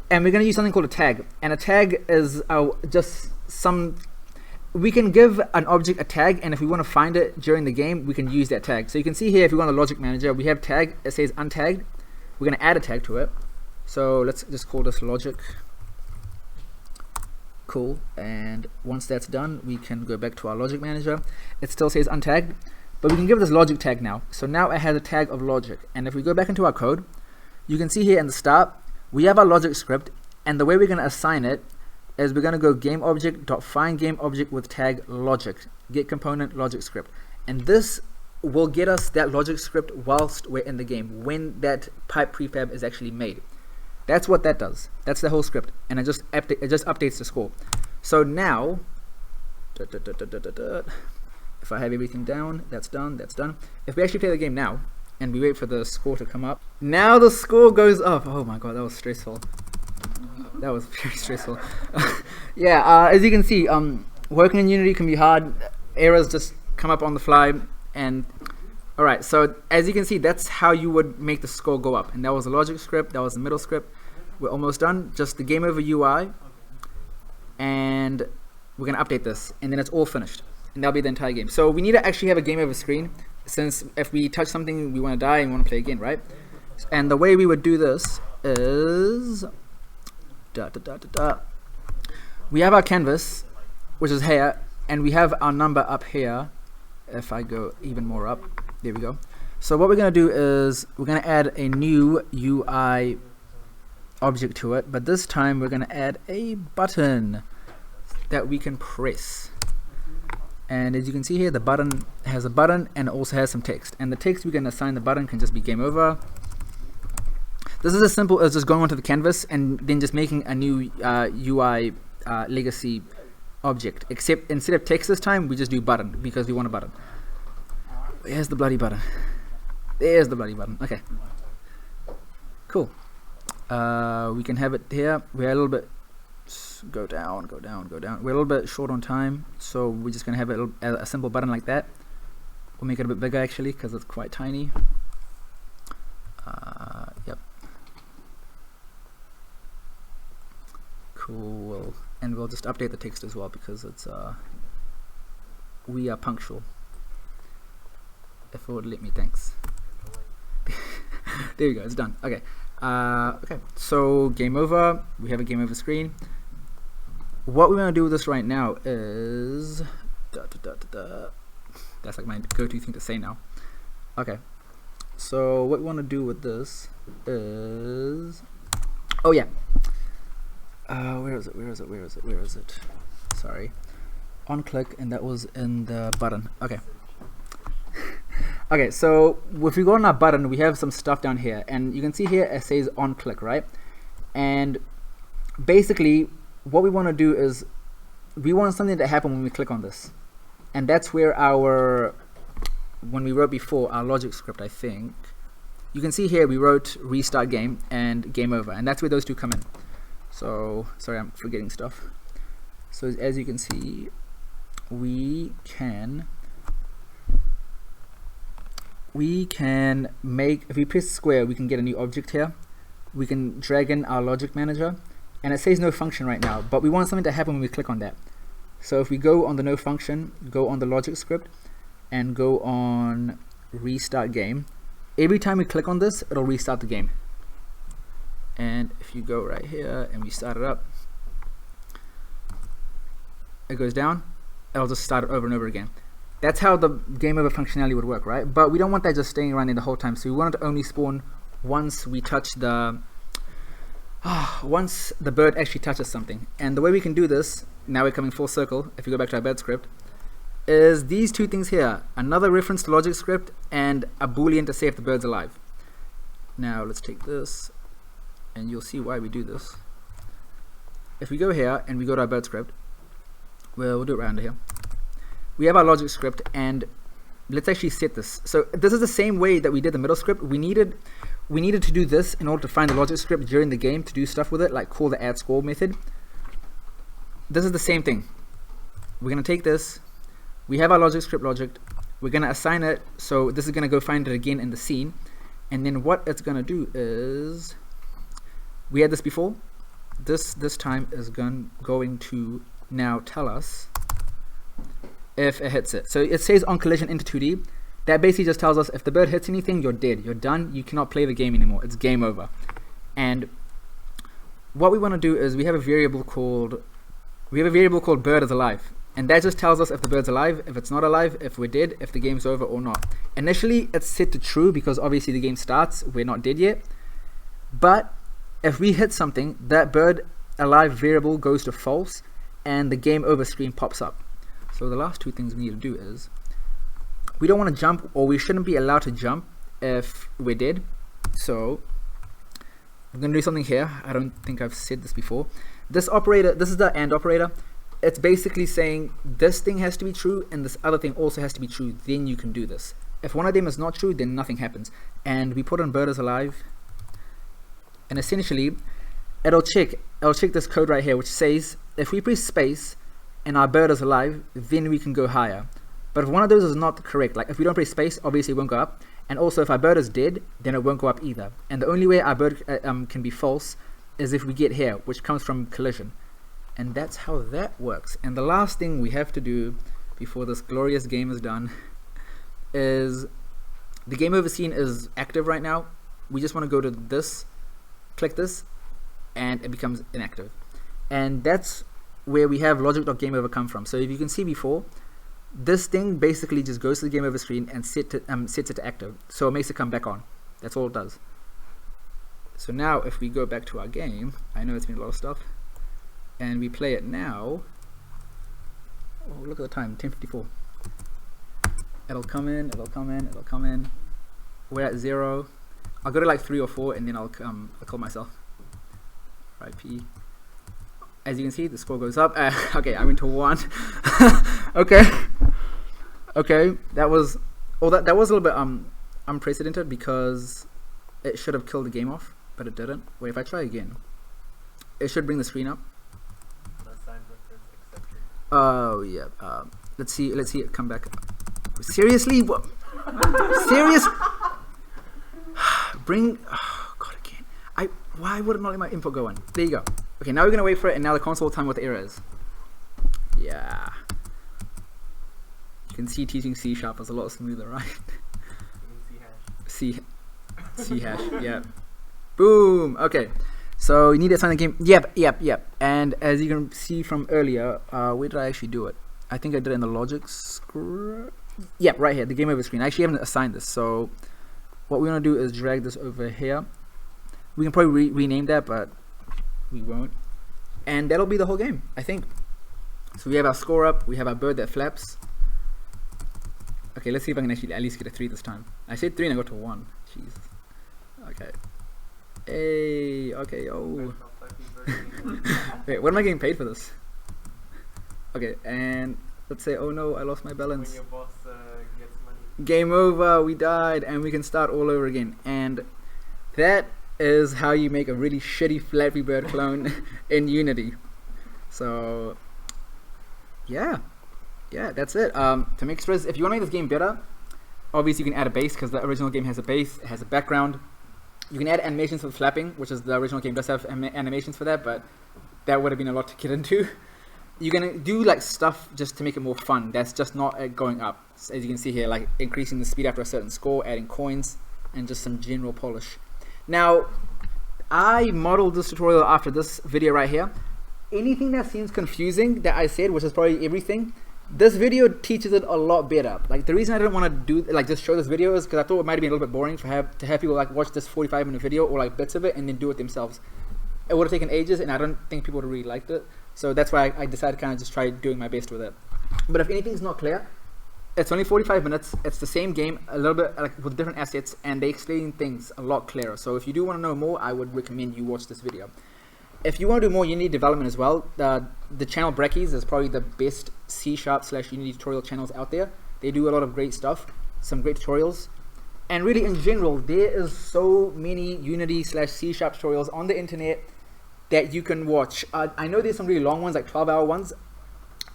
S1: And we're gonna use something called a tag. And a tag is we can give an object a tag, and if we want to find it during the game, we can use that tag. So you can see here, if you want a logic manager, we have tag, it says untagged. We're gonna add a tag to it. So let's just call this logic. Cool. And once that's done, we can go back to our logic manager. It still says untagged, but we can give this logic tag now. So now it has a tag of logic. And if we go back into our code, you can see here in the start, we have our logic script, and the way we're going to assign it is we're going to go game object dot find game object with tag logic, get component logic script. And this will get us that logic script whilst we're in the game, when that pipe prefab is actually made. That's what that does. That's the whole script, and it just updates the score. So now, if I have everything down, that's done, that's done. If we actually play the game now, and we wait for the score to come up, now the score goes up. Oh my god, that was stressful. That was very stressful. Yeah, as you can see, working in Unity can be hard. Errors just come up on the fly. And all right, so as you can see, that's how you would make the score go up. And that was the logic script. That was the middle script. We're almost done. Just the game over UI. And we're going to update this. And then it's all finished. And that'll be the entire game. So we need to actually have a game over screen, since if we touch something, we want to die and we want to play again, right? And the way we would do this is we have our canvas, which is here, and we have our number up here. If I go even more up, there we go. So what we're going to do is we're going to add a new UI object to it, but this time we're going to add a button that we can press. And as you can see here, the button has a button and it also has some text. And the text we can assign the button can just be game over. This is as simple as just going onto the canvas and then just making a new UI legacy object. Except instead of text this time, we just do button because we want a button. Where's the bloody button? There's the bloody button. Okay. Cool. We can have it here. We're a little bit... Go down, go down, go down. We're a little bit short on time, so we're just going to have a simple button like that. We'll make it a bit bigger actually because it's quite tiny. Yep. Cool. And we'll just update the text as well because it's we are punctual. If it would let me, thanks. There you go, it's done. Okay. Okay, so game over. We have a game over screen. What we want to do with this right now is that's like my go-to thing to say now. Okay, so what we want to do with this is, oh yeah, where is it? Sorry, on click, and that was in the button. Okay. Okay, so if we go on our button, we have some stuff down here, and you can see here it says on click, right? And basically what we want to do is we want something to happen when we click on this, and that's where our, when we wrote before, our logic script, I think you can see here we wrote restart game and game over, and that's where those two come in. So sorry, I'm forgetting stuff. So as you can see, we can make, if we press square, we can get a new object here. We can drag in our logic manager, and it says no function right now, but we want something to happen when we click on that. So if we go on the no function, go on the logic script, and go on restart game, every time we click on this, it'll restart the game. And if you go right here and we start it up, it goes down, it'll just start it over and over again. That's how the game over functionality would work, right? But we don't want that just staying around there the whole time, so we want it to only spawn once we touch the once the bird actually touches something. And the way we can do this, now we're coming full circle, if you go back to our bird script, is these two things here, another reference to logic script and a boolean to say if the bird's alive. Now let's take this and you'll see why we do this. If we go here and we go to our bird script, well, we'll do it right under here. We have our logic script, and let's actually set this. So this is the same way that we did the middle script. We needed to do this in order to find the logic script during the game to do stuff with it, like call the add score method. This is the same thing. We're going to take this. We have our logic script logic. We're going to assign it. So this is going to go find it again in the scene. And then what it's going to do is, we had this before. This time is going to now tell us if it hits it. So it says on collision into 2D. That basically just tells us if the bird hits anything, you're dead, you're done, you cannot play the game anymore, it's game over. And what we want to do is we have a variable called bird is alive, and that just tells us if the bird's alive, if it's not alive, if we're dead, if the game's over or not. Initially it's set to true because obviously the game starts, we're not dead yet, but if we hit something, that bird alive variable goes to false and the game over screen pops up. So the last two things we need to do is, we don't want to jump, or we shouldn't be allowed to jump if we're dead. So I'm going to do something here. I don't think I've said this before. This operator, this is the AND operator. It's basically saying this thing has to be true and this other thing also has to be true, then you can do this. If one of them is not true, then nothing happens. And we put on bird is alive, and essentially it'll check this code right here, which says if we press space and our bird is alive, then we can go higher. But if one of those is not correct, like if we don't press space, obviously it won't go up. And also if our bird is dead, then it won't go up either. And the only way our bird can be false is if we get here, which comes from collision. And that's how that works. And the last thing we have to do before this glorious game is done is the game over scene is active right now. We just want to go to this, click this, and it becomes inactive. And that's where we have logic.gameover come from. So if you can see before, this thing basically just goes to the game over screen and sets it to active. So it makes it come back on. That's all it does. So now if we go back to our game, I know it's been a lot of stuff, and we play it now. Oh, look at the time, 10:54. It'll come in, it'll come in, it'll come in. We're at 0. I'll go to like 3 or 4 and then I'll call myself. RIP. As you can see, the score goes up. Okay, I went to 1. Okay. Okay, that was a little bit unprecedented because it should have killed the game off, but it didn't. Wait, if I try again, it should bring the screen up. Oh yeah. Let's see it come back. Seriously? What? Serious? Bring. Oh God, again. Why would it not let my info go in? There you go. Okay, now we're gonna wait for it, and now the console will tell me what the error is. Yeah. You can see teaching C# is a lot smoother, right? C hash. Yeah. Boom. Okay. So you need to assign the game. Yep. And as you can see from earlier, where did I actually do it? I think I did it in the logic script. Yep, right here, the game over screen. I actually haven't assigned this. So what we're gonna do is drag this over here. We can probably rename that, but we won't. And that'll be the whole game, I think. So we have our score up. We have our bird that flaps. Okay, let's see if I can actually at least get a 3 this time. I said 3 and I got to 1. Jesus. Okay. Hey, okay, oh. Wait, what am I getting paid for this? Okay, and let's say, oh no, I lost my balance.
S2: When your boss gets money.
S1: Game over, we died, and we can start all over again. And that is how you make a really shitty Flappy Bird clone in Unity. So, yeah, that's it. To make sure, if you want to make this game better, obviously you can add a base because the original game has a base, it has a background. You can add animations for flapping, which is the original game does have animations for that, but that would have been a lot to get into. You can do like stuff just to make it more fun. That's just not going up. So as you can see here, like increasing the speed after a certain score, adding coins, and just some general polish. Now, I modeled this tutorial after this video right here. Anything that seems confusing that I said, which is probably everything, this video teaches it a lot better. Like the reason I didn't want to do like just show this video is because I thought it might have been a little bit boring to have people like watch this 45-minute video or like bits of it and then do it themselves. It would have taken ages, and I don't think people would have really liked it. So that's why I decided to kind of just try doing my best with it. But if anything's not clear, it's only 45 minutes. It's the same game, a little bit like with different assets, and they explain things a lot clearer. So if you do want to know more, I would recommend you watch this video. If you want to do more Unity development as well, the channel Breckies is probably the best C#/Unity tutorial channels out there. They do a lot of great stuff, some great tutorials. And really in general, there is so many Unity/C# tutorials on the internet that you can watch. I know there's some really long ones, like 12-hour ones.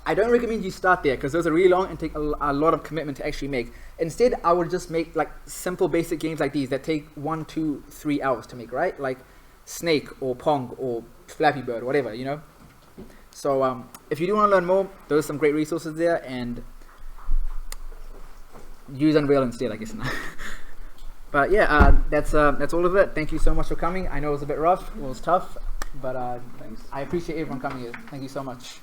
S1: I don't recommend you start there because those are really long and take a lot of commitment to actually make. Instead, I would just make like simple basic games like these that take 1, 2, 3 hours to make, right? Like Snake or Pong or Flappy Bird, whatever, you know. So if you do want to learn more, there's some great resources there, and use Unreal instead, I guess. But yeah, that's all of it. Thank you so much for coming. I know it was a bit rough, it was tough, but I appreciate everyone coming here. Thank you so much.